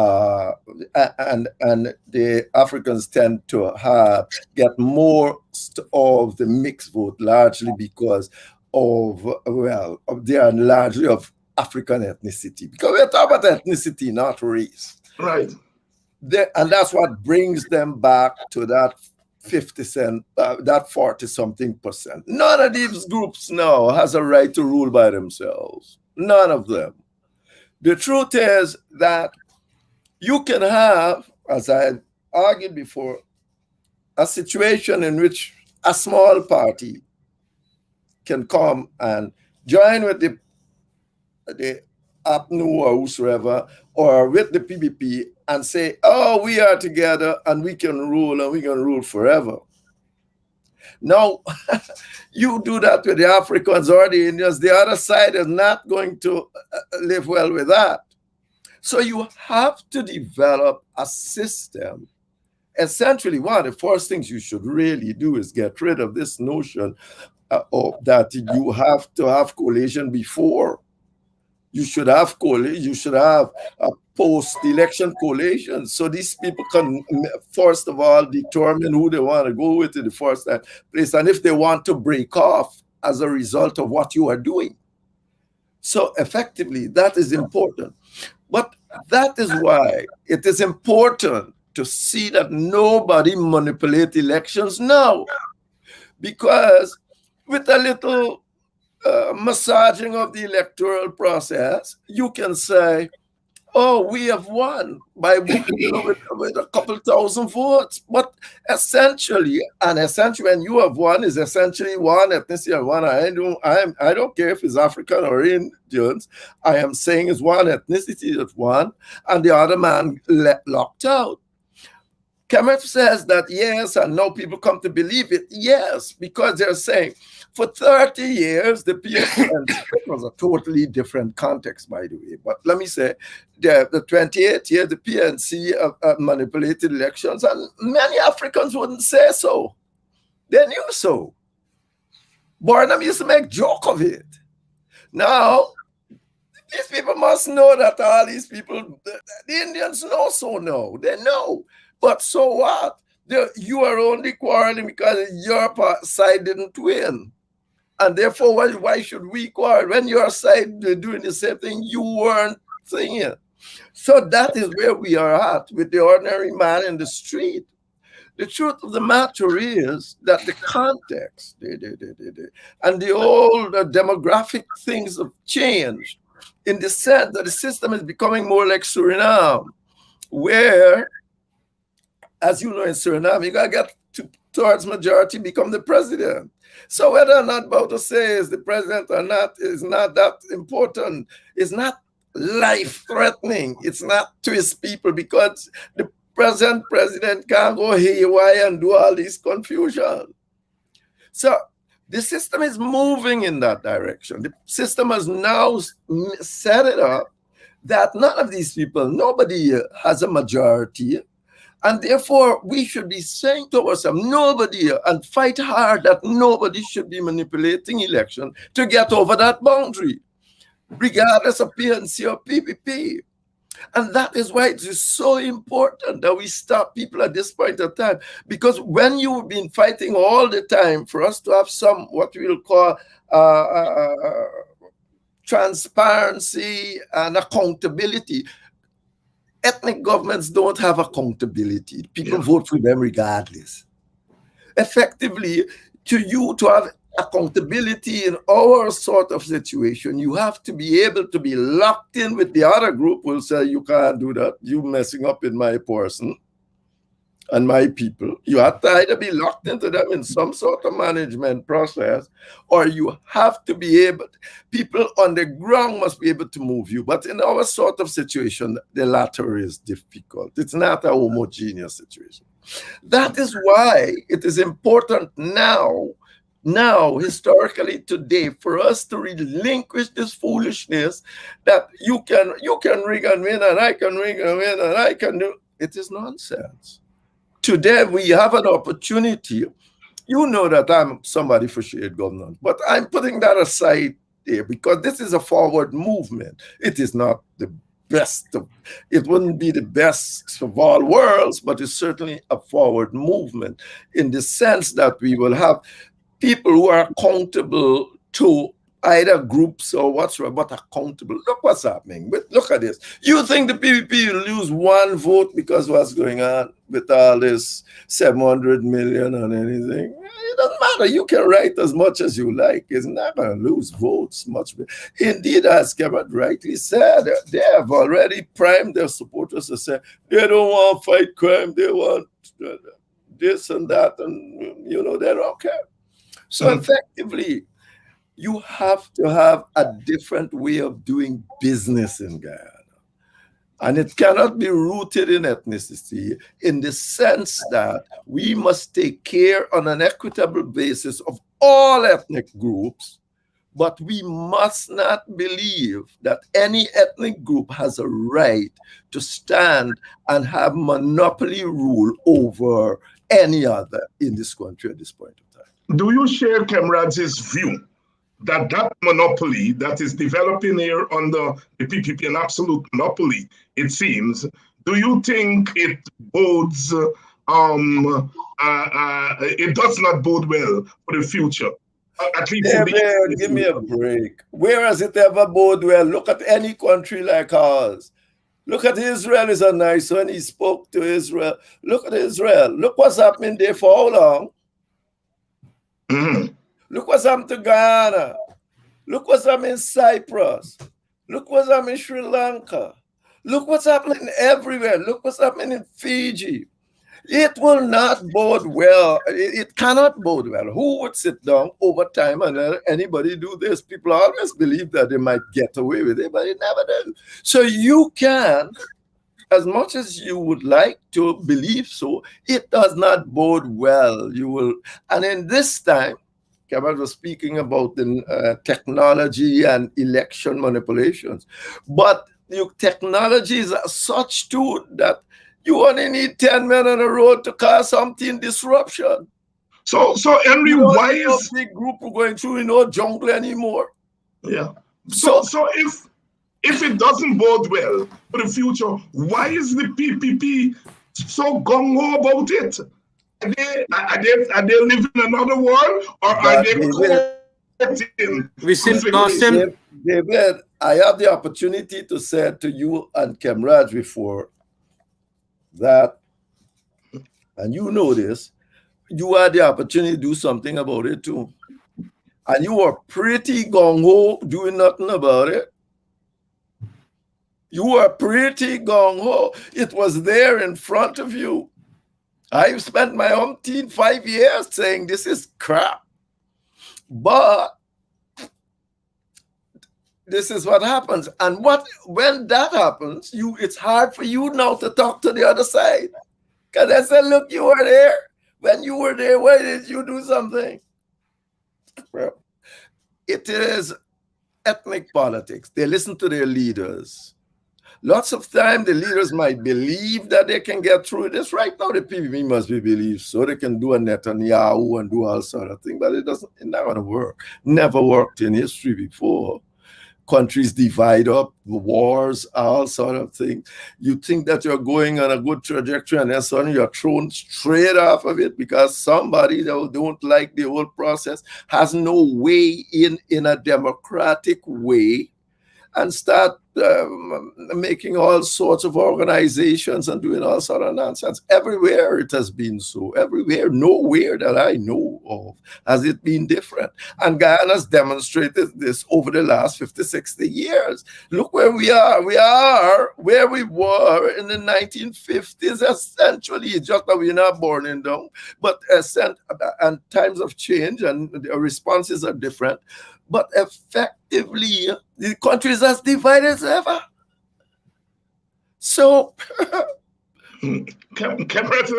Africans tend to get more of the mixed vote, largely because of, well, they are largely of African ethnicity, because we're talking about ethnicity, not race. Right. And that's what brings them back to that 40-something percent. None of these groups now has a right to rule by themselves. None of them. The truth is that you can have, as I argued before, a situation in which a small party can come and join with the APNU or whosoever, or with the PPP and say, oh, we are together and we can rule forever. Now, you do that with the Africans or the Indians, the other side is not going to live well with that. So you have to develop a system. Essentially, one of the first things you should really do is get rid of this notion that you have to have coalition before. You should have a post-election coalition, so these people can, first of all, determine who they want to go with in the first place, and if they want to break off as a result of what you are doing. So effectively, that is important. But that is why it is important to see that nobody manipulates elections now, because with a little massaging of the electoral process, you can say, oh, we have won by with a couple thousand votes. But essentially, when you have won is essentially one ethnicity and one. I don't care if it's African or Indians. I am saying it's one ethnicity that won, and the other man locked out. Kemet says that yes, and now people come to believe it. Yes, because they're saying for 30 years, the PNC was a totally different context, by the way. But let me say, the 28 years, the PNC manipulated elections, and many Africans wouldn't say so. They knew so. Burnham used to make joke of it. Now, these people must know that all these people, the Indians know so now. They know. But so what? You are only quarreling because your side didn't win. And therefore, why should we quarrel? When your side doing the same thing, you weren't singing. So that is where we are at with the ordinary man in the street. The truth of the matter is that the context and the old demographic things have changed in the sense that the system is becoming more like Suriname, where, as you know, in Suriname, you got to get towards majority, become the president. So whether or not Bouter says the president or not is not that important. It's not life-threatening. It's not to his people, because the present president can't go haywire and do all this confusion. So the system is moving in that direction. The system has now set it up that none of these people, nobody has a majority. And therefore, we should be saying to ourselves, nobody, and fight hard that nobody should be manipulating election to get over that boundary, regardless of PNC or PPP. And that is why it is so important that we stop people at this point of time. Because when you've been fighting all the time for us to have some, what we'll call transparency and accountability, ethnic governments don't have accountability. People vote for them regardless. Effectively, to have accountability in our sort of situation, you have to be able to be locked in with the other group who will say, you can't do that. You messing up with my person and my people. You have to either be locked into them in some sort of management process, or you have to be able, people on the ground must be able to move you. But in our sort of situation, the latter is difficult. It's not a homogeneous situation. That is why it is important now, historically today, for us to relinquish this foolishness that you can rig and win, and I can rig and win, and I can do. It is nonsense. Today we have an opportunity. You know that I'm somebody for shared governance, but I'm putting that aside there because this is a forward movement. It is not the best it wouldn't be the best of all worlds, but it's certainly a forward movement in the sense that we will have people who are accountable to either groups or whatsoever, but accountable. Look what's happening. Look at this. You think the PPP will lose one vote because what's going on with all this 700 million and anything? It doesn't matter. You can write as much as you like. It's not going to lose votes much. Indeed, as Kevin rightly said, they have already primed their supporters to say they don't want to fight crime. They want this and that, and they're okay. So effectively, you have to have a different way of doing business in Guyana. And it cannot be rooted in ethnicity in the sense that we must take care on an equitable basis of all ethnic groups, but we must not believe that any ethnic group has a right to stand and have monopoly rule over any other in this country at this point in time. Do you share Kemrad's view that monopoly that is developing here under the PPP, an absolute monopoly, it seems, do you think it bodes, it does not bode well for the future? At least give me a break. Where has it ever bode well? Look at any country like ours. Look at Israel is a nice one. He spoke to Israel. Look at Israel. Look what's happening there for how long? Mm-hmm. Look what's happened to Guyana. Look what's happening in Cyprus. Look what's happening in Sri Lanka. Look what's happening everywhere. Look what's happening in Fiji. It will not bode well. It cannot bode well. Who would sit down over time and let anybody do this? People always believe that they might get away with it, but it never does. So you can, as much as you would like to believe so, it does not bode well. You will, and in this time, Kevin was speaking about the technology and election manipulations, but technology is such too that you only need 10 men on the road to cause something disruption. So Henry, why is a big group going through no jungle anymore? Yeah. So if it doesn't bode well for the future, why is the PPP so gung-ho about it? Are they living in another world, or are they courting? We seem to lost him. David, I have the opportunity to say to you and Kemraj before that, and you know this, you had the opportunity to do something about it too. And you were pretty gung-ho doing nothing about it. You were pretty gung-ho. It was there in front of you. I've spent my 5 years saying this is crap. But this is what happens. And when that happens, it's hard for you now to talk to the other side. Because I said, look, you were there. When you were there, why did you do something? Well, it is ethnic politics. They listen to their leaders. Lots of time, the leaders might believe that they can get through this. Right now, the PPP must be believed, so they can do a Netanyahu and do all sort of things. But it's not going to work. Never worked in history before. Countries divide up, wars, all sort of things. You think that you're going on a good trajectory, and then suddenly you're thrown straight off of it because somebody that don't like the whole process has no way in a democratic way, and start making all sorts of organizations and doing all sort of nonsense. Everywhere it has been so. Everywhere, nowhere that I know of has it been different. And Guyana's demonstrated this over the last 50, 60 years. Look where we are. We are where we were in the 1950s, essentially. It's just that we're not burning down. But and times have changed and the responses are different. But effectively, the country is as divided as ever. So, Kemraj,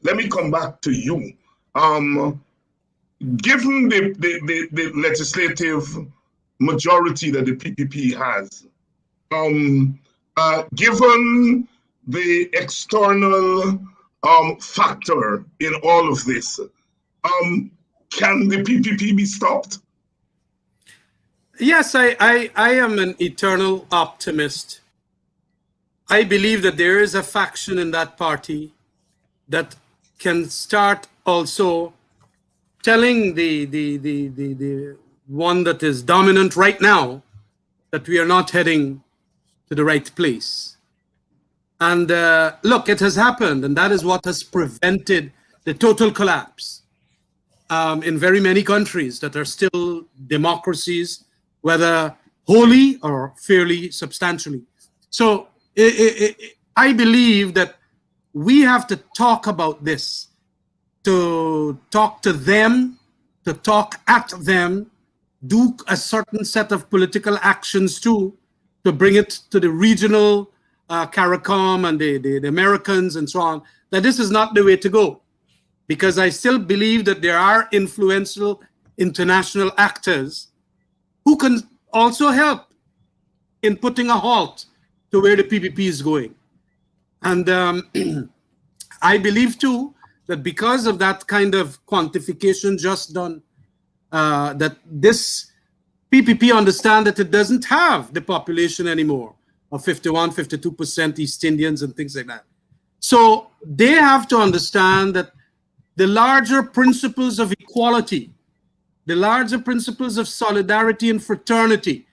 let me come back to you. Given the legislative majority that the PPP has, given the external factor in all of this, can the PPP be stopped? Yes, I am an eternal optimist. I believe that there is a faction in that party that can start also telling the one that is dominant right now that we are not heading to the right place. And look, it has happened, and that is what has prevented the total collapse in very many countries that are still democracies, whether wholly or fairly substantially. So I believe that we have to talk about this, to talk to them, to talk at them, do a certain set of political actions too, to bring it to the regional CARICOM and the Americans and so on, that this is not the way to go. Because I still believe that there are influential international actors who can also help in putting a halt to where the PPP is going. And I believe too that because of that kind of quantification just done, that this PPP understand that it doesn't have the population anymore of 51, 52% East Indians and things like that. So they have to understand that the larger principles of equality, the larger principles of solidarity and fraternity,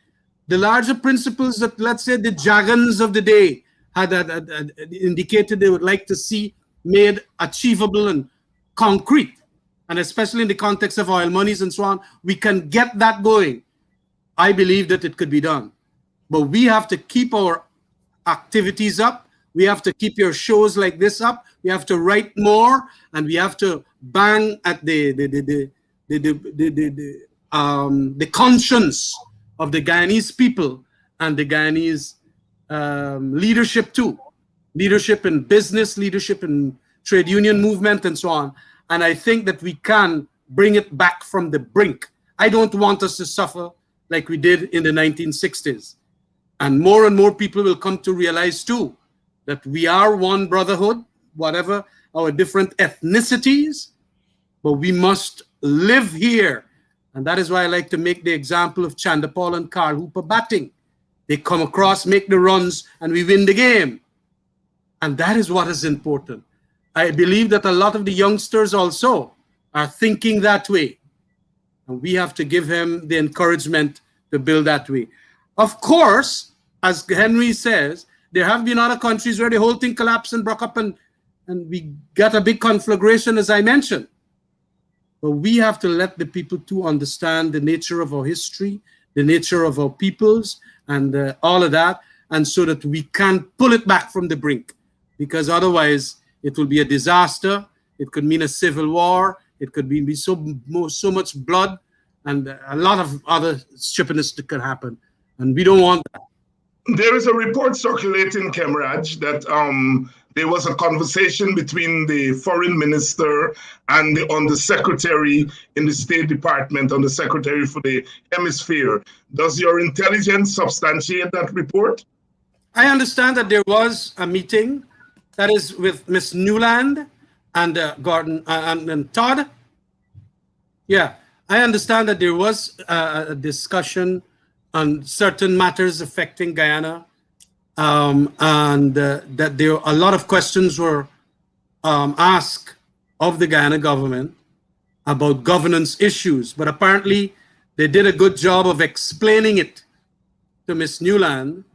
the larger principles that, let's say, the Jagans of the day had indicated they would like to see made achievable and concrete, and especially in the context of oil monies and so on, we can get that going. I believe that it could be done. But we have to keep our activities up. We have to keep your shows like this up. We have to write more, and we have to bang at the conscience of the Guyanese people and the Guyanese leadership too. Leadership in business, leadership in trade union movement, and so on. And I think that we can bring it back from the brink. I don't want us to suffer like we did in the 1960s. And more people will come to realize too that we are one brotherhood, whatever our different ethnicities, but we must live here. And that is why I like to make the example of Chandapal and Carl Hooper batting. They come across, make the runs, and we win the game. And that is what is important. I believe that a lot of the youngsters also are thinking that way. And we have to give him the encouragement to build that way. Of course, as Henry says, there have been other countries where the whole thing collapsed and broke up, and we got a big conflagration, as I mentioned. But we have to let the people to understand the nature of our history, the nature of our peoples, and all of that, and so that we can pull it back from the brink. Because otherwise, it will be a disaster. It could mean a civil war. It could be so much blood, and a lot of other stupidness that could happen. And we don't want that. There is a report circulating, Kemraj, that there was a conversation between the foreign minister and the undersecretary in the State Department, undersecretary for the hemisphere. Does your intelligence substantiate that report? I understand that there was a meeting, that is with Ms. Newland and Gordon and Todd. Yeah, I understand that there was a discussion on certain matters affecting Guyana, and that there a lot of questions were asked of the Guyana government about governance issues. But apparently, they did a good job of explaining it to Ms. Newland.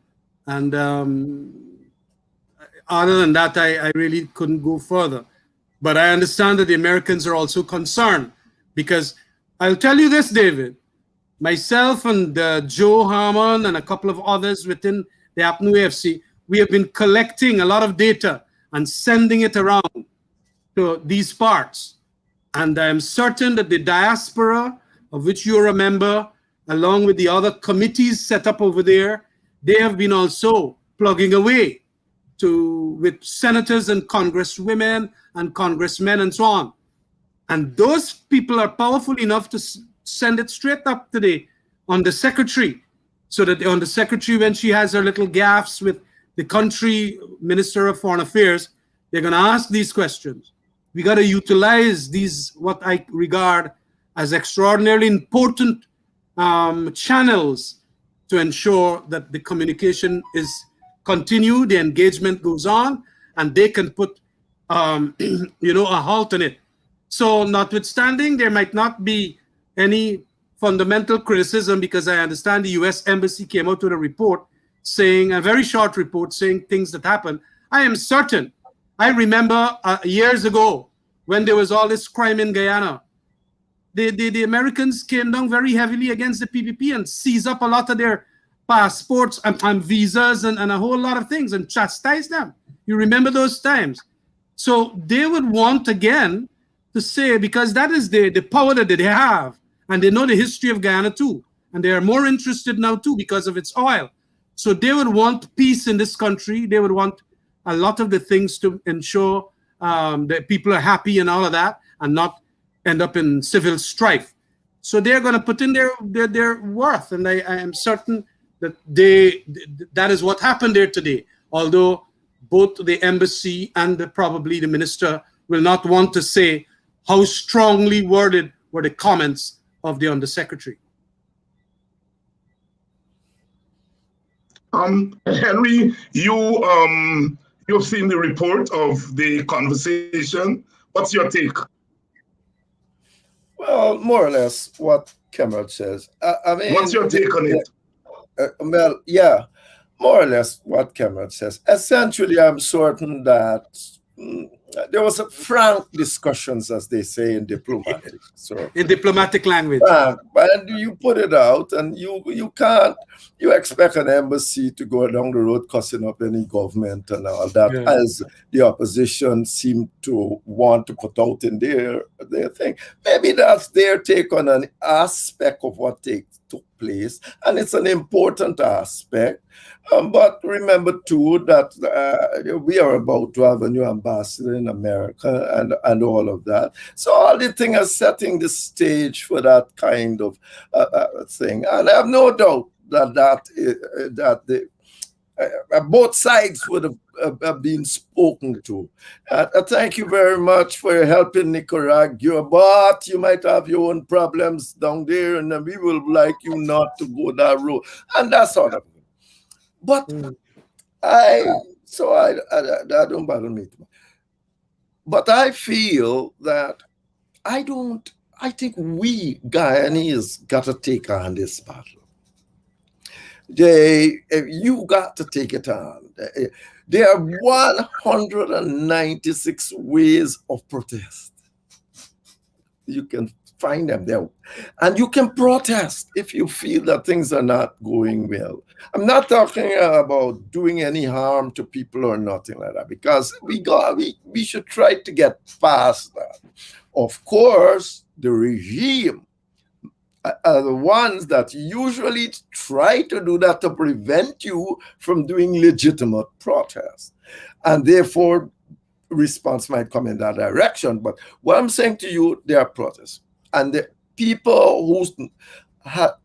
And other than that, I really couldn't go further. But I understand that the Americans are also concerned, because I'll tell you this, David. Myself and Joe Harmon and a couple of others within the APNU AFC, we have been collecting a lot of data and sending it around to these parts. And I am certain that the diaspora, of which you're a member, along with the other committees set up over there, they have been also plugging away with senators and congresswomen and congressmen and so on. And those people are powerful enough to send it straight up to the undersecretary, so that the undersecretary, when she has her little gaffes with the country minister of foreign affairs, they're going to ask these questions. We got to utilize these, what I regard as extraordinarily important channels to ensure that the communication is continued, the engagement goes on, and they can put a halt on it. So notwithstanding, there might not be any fundamental criticism, because I understand the U.S. Embassy came out with a report saying, a very short report saying things that happened. I am certain. I remember years ago when there was all this crime in Guyana, the Americans came down very heavily against the PPP and seized up a lot of their passports and visas and a whole lot of things and chastised them. You remember those times? So they would want again to say, because that is the power that they have, and they know the history of Guyana too, and they are more interested now too because of its oil. So they would want peace in this country. They would want a lot of the things to ensure that people are happy and all of that, and not end up in civil strife. So they're going to put in their worth, and I am certain that that is what happened there today. Although both the embassy and probably the minister will not want to say how strongly worded were the comments of the undersecretary. Henry, you've seen the report of the conversation. What's your take? Well, more or less what Kemraj says. I mean, what's your take on it? Well, yeah, more or less what Kemraj says. Essentially, I'm certain that there was a frank discussions, as they say in diplomatic. So in diplomatic language. And you put it out, and you can't, you expect an embassy to go down the road cussing up any government and all that, yeah, as the opposition seem to want to put out in their thing. Maybe that's their take on an aspect of what took place, and it's an important aspect. But remember too that we are about to have a new ambassador in America and all of that. So all the things are setting the stage for that kind of thing. And I have no doubt that both sides would have been spoken to. Thank you very much for helping Nicaragua, but you might have your own problems down there, and we will like you not to go that road, and that sort of thing. But I don't bother me. But I feel that I think we Guyanese got to take on this battle. You got to take it on. There are 196 ways of protest. You can find them there. And you can protest if you feel that things are not going well. I'm not talking about doing any harm to people or nothing like that, because we should try to get past that. Of course, the regime are the ones that usually try to do that to prevent you from doing legitimate protest. And therefore, response might come in that direction. But what I'm saying to you, there are protests. And the people who have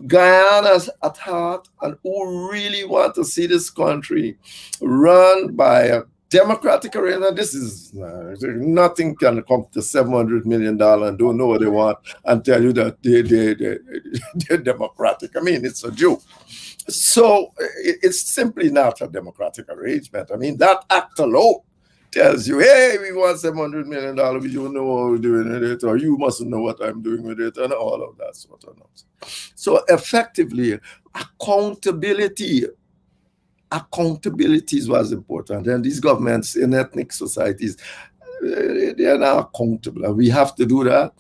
Guyana at heart and who really want to see this country run by a democratic arena, this is nothing can come to $700 million and don't know what they want and tell you that they're democratic. I mean, it's a joke. So it's simply not a democratic arrangement. I mean, that act alone tells you, hey, we want $700 million, we don't know what we're doing with it, or you mustn't know what I'm doing with it, and all of that sort of nonsense. So effectively, accountability is what's important. And these governments in ethnic societies, they are not accountable. And we have to do that.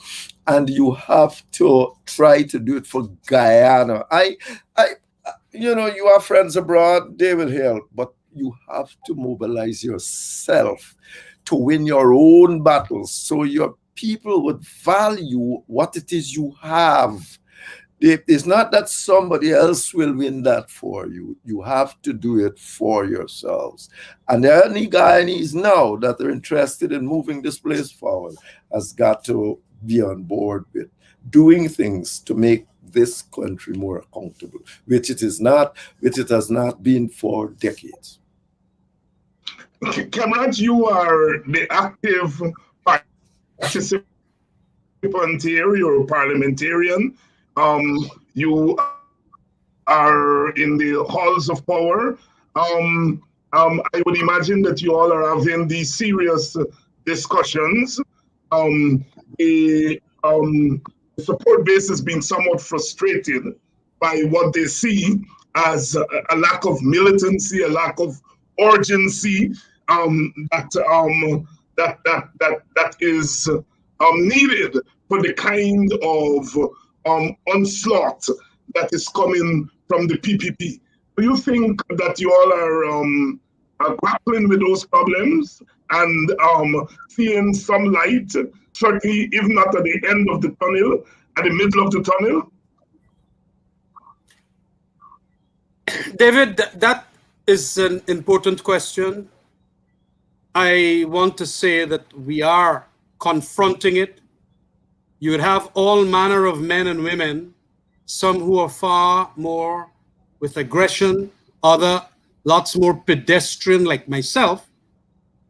And you have to try to do it for Guyana. You have friends abroad, they will help, but you have to mobilize yourself to win your own battles so your people would value what it is you have. It's not that somebody else will win that for you. You have to do it for yourselves. And any Guyanese now that are interested in moving this place forward has got to be on board with doing things to make this country more accountable, which it has not been for decades. Kamrat, you are the active participant here, you're a parliamentarian. You are in the halls of power. I would imagine that you all are having these serious discussions. The support base has been somewhat frustrated by what they see as a lack of militancy, a lack of urgency that is needed for the kind of onslaught that is coming from the PPP. Do you think that you all are grappling with those problems and seeing some light, certainly if not at the end of the tunnel, at the middle of the tunnel? David, that is an important question. I want to say that we are confronting it. You would have all manner of men and women, some who are far more with aggression, lots more pedestrian like myself,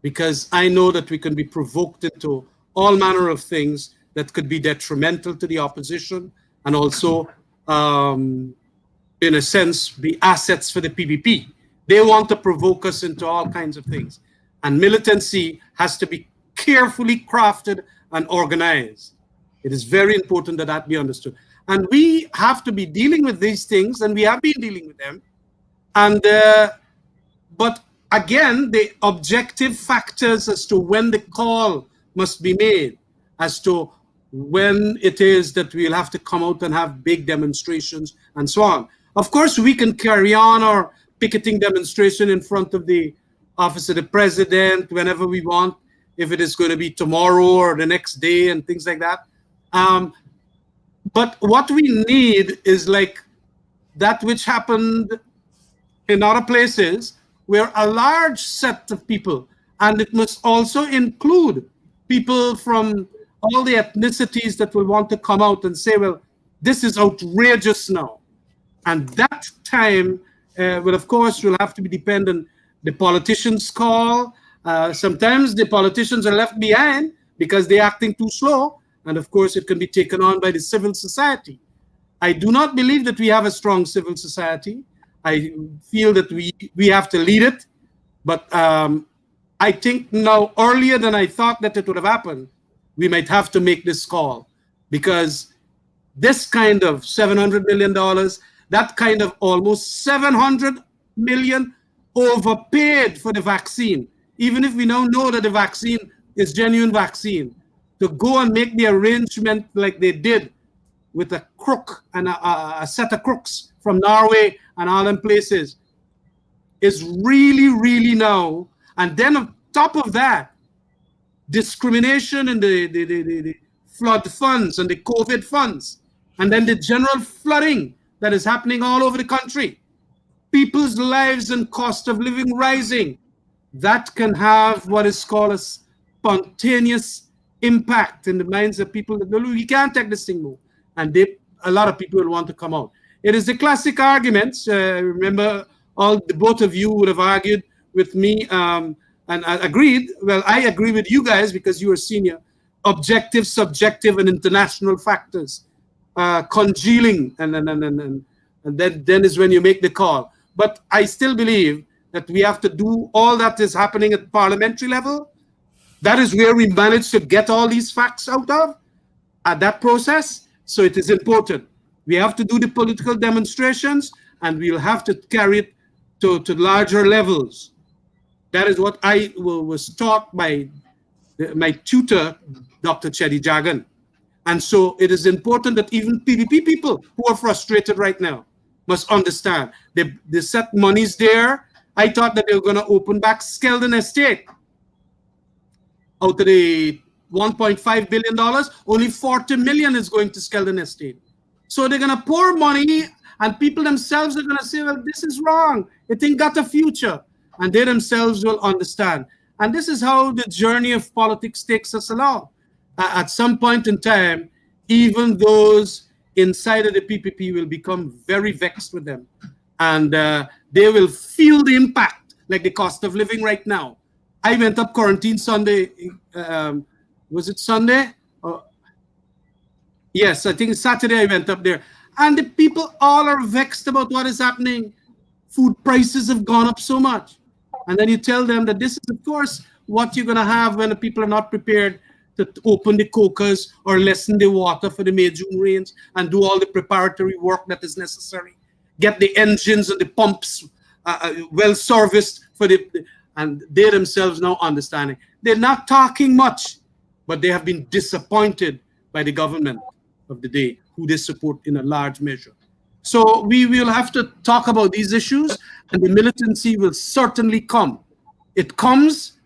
because I know that we can be provoked into all manner of things that could be detrimental to the opposition and also, in a sense, be assets for the PPP. They want to provoke us into all kinds of things. And militancy has to be carefully crafted and organized. It is very important that that be understood. And we have to be dealing with these things, and we have been dealing with them. And but again, the objective factors as to when the call must be made, as to when it is that we'll have to come out and have big demonstrations and so on. Of course, we can carry on our picketing demonstration in front of the office of the president whenever we want, if it is going to be tomorrow or the next day and things like that. But what we need is like that which happened in other places, where a large set of people, and it must also include people from all the ethnicities that will want to come out and say, well, this is outrageous now. And that time, well, of course, will have to be dependent. The politicians call. Sometimes the politicians are left behind because they're acting too slow. And of course, it can be taken on by the civil society. I do not believe that we have a strong civil society. I feel that we have to lead it. But I think now, earlier than I thought that it would have happened, we might have to make this call, because this kind of $700 million, that kind of almost 700 million overpaid for the vaccine, even if we now know that the vaccine is genuine vaccine, to go and make the arrangement like they did with a crook and a set of crooks from Norway and all them places is really, really now. And then on top of that, discrimination in the flood funds and the COVID funds, and then the general flooding that is happening all over the country, people's lives and cost of living rising, that can have what is called a spontaneous impact in the minds of people that, we can't take this thing more. And a lot of people will want to come out. It is the classic arguments. Remember, both of you would have argued with me and I agreed. Well, I agree with you guys because you are senior. Objective, subjective, and international factors congealing, and then is when you make the call. But I still believe that we have to do all that is happening at parliamentary level. That is where we manage to get all these facts out of at that process. So it is important. We have to do the political demonstrations, and we'll have to carry it to larger levels. That is what I was taught by my tutor, Dr. Chedi Jagan. And so it is important that even PPP people who are frustrated right now must understand. They set monies there. I thought that they were going to open back Skeldon Estate. Out of the $1.5 billion, only 40 million is going to Skeldon Estate. So they're going to pour money, and people themselves are going to say, well, this is wrong. It ain't got a future. And they themselves will understand. And this is how the journey of politics takes us along. At some point in time, even those inside of the PPP will become very vexed with them. And they will feel the impact, like the cost of living right now. I went up quarantine Sunday. Was it Sunday? Yes, I think Saturday I went up there. And the people all are vexed about what is happening. Food prices have gone up so much. And then you tell them that this is, of course, what you're going to have when the people are not prepared to open the cokers or lessen the water for the May-June rains and do all the preparatory work that is necessary. Get the engines and the pumps well serviced for and they themselves now understanding. They're not talking much, but they have been disappointed by the government of the day, who they support in a large measure. So we will have to talk about these issues, and the militancy will certainly come. It comes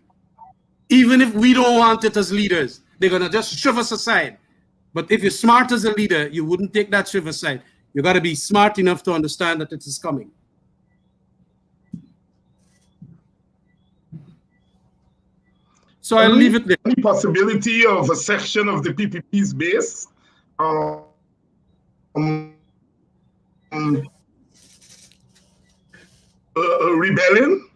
even if we don't want it as leaders. They're going to just shove us aside. But if you're smart as a leader, you wouldn't take that shove aside. You got to be smart enough to understand that it is coming. So I'll leave it there. Any possibility of a section of the PPP's base rebellion?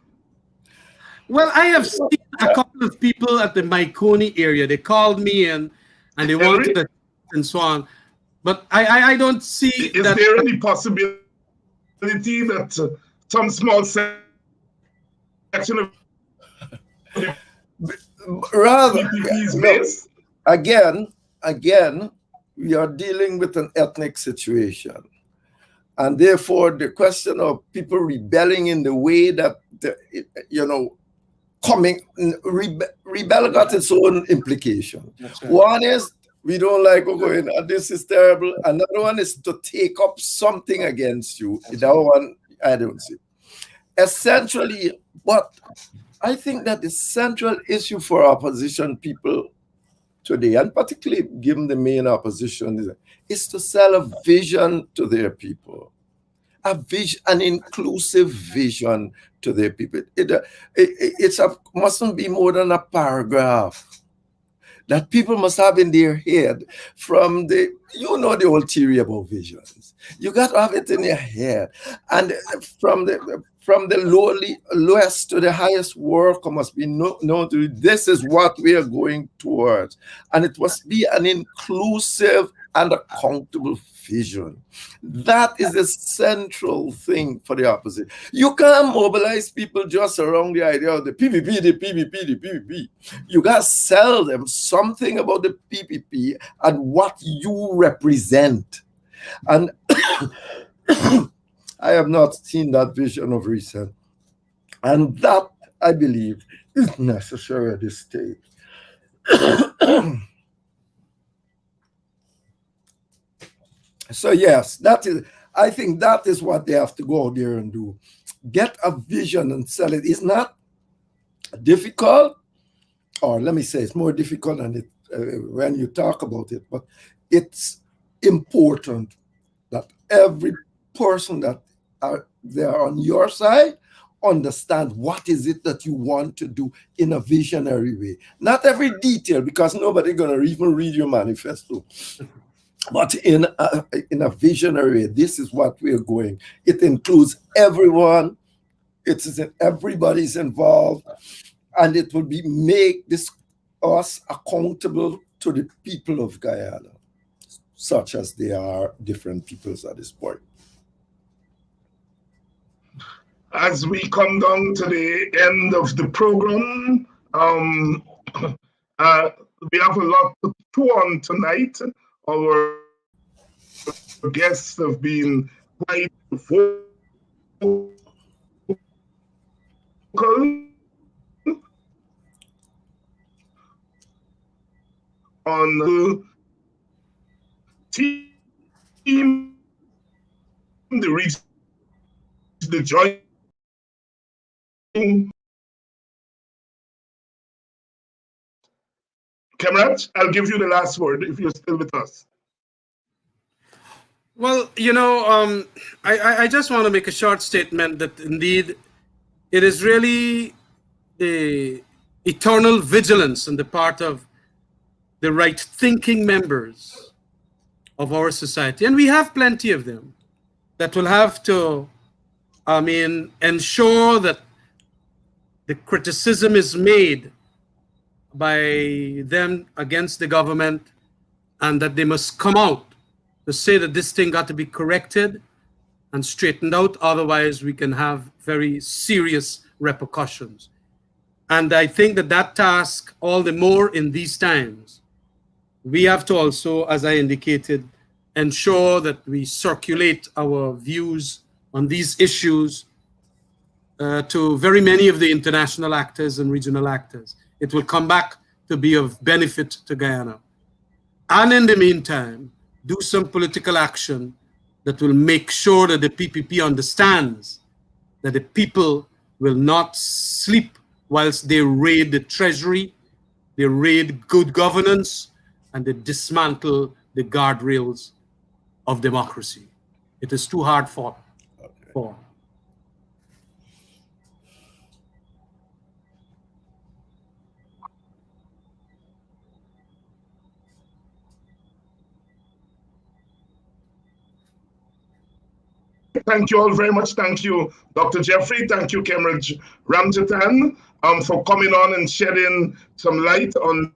Well, I have seen a couple of people at the Maikoni area. They called me in and they wanted to, and so on. But I don't see. Is there any possibility that some small section of rather base? Again, we are dealing with an ethnic situation. And therefore, the question of people rebelling in the way that, rebel got its own implication. Right. One is, we don't like going, this is terrible. Another one is to take up something against you. That one, I don't see. Essentially, but I think that the central issue for opposition people today, and particularly given the main opposition, is to sell a vision to their people, a vision, an inclusive vision to their people. It mustn't be more than a paragraph that people must have in their head from the old theory about visions. You got to have it in your head. And from the from the lowest to the highest worker must be known to this is what we are going towards. And it must be an inclusive and accountable vision. That is the central thing for the opposition. You can't mobilize people just around the idea of the PPP, the PPP, the PPP. You got to sell them something about the PPP and what you represent. And I have not seen that vision of recent. And that, I believe, is necessary at this stage. So yes, I think that is what they have to go out there and do. Get a vision and sell it. It's not difficult, or let me say it's more difficult than it, when you talk about it, but it's important that every person that are there on your side understand what is it that you want to do in a visionary way. Not every detail, because nobody's going to even read your manifesto. But in a visionary way, this is what we're going. It includes everyone. Everybody's involved, and it will make us accountable to the people of Guyana, such as they are different peoples at this point. As we come down to the end of the program, we have a lot to chew on tonight. Our guests have been quite vocal on the team, the joint. Kamrat, I'll give you the last word if you're still with us. Well, you know, I just want to make a short statement that indeed it is really the eternal vigilance on the part of the right-thinking members of our society, and we have plenty of them, that will have to, ensure that the criticism is made by them against the government, and that they must come out to say that this thing got to be corrected and straightened out. Otherwise, we can have very serious repercussions. And I think that task, all the more in these times, we have to also, as I indicated, ensure that we circulate our views on these issues to very many of the international actors and regional actors. It will come back to be of benefit to Guyana. And in the meantime, do some political action that will make sure that the PPP understands that the people will not sleep whilst they raid the treasury, they raid good governance, and they dismantle the guardrails of democracy. It is too hard fought for. Thank you all very much. Thank you, Dr. Jeffrey. Thank you, Cambridge Ramjatan, for coming on and shedding some light on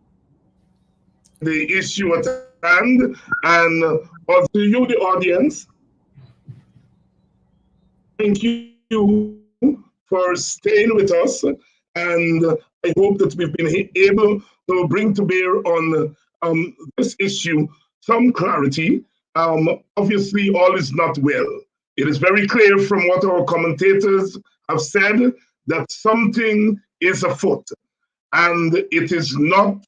the issue at hand. And also you, the audience, thank you for staying with us. And I hope that we've been able to bring to bear on this issue some clarity. Obviously, all is not well. It is very clear from what our commentators have said that something is afoot, and it is not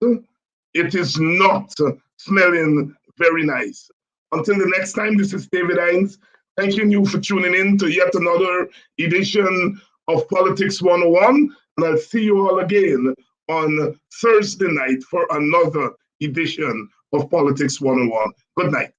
smelling very nice. Until the next time, this is David Hines. Thanking you for tuning in to yet another edition of Politics 101, and I'll see you all again on Thursday night for another edition of Politics 101. Good night.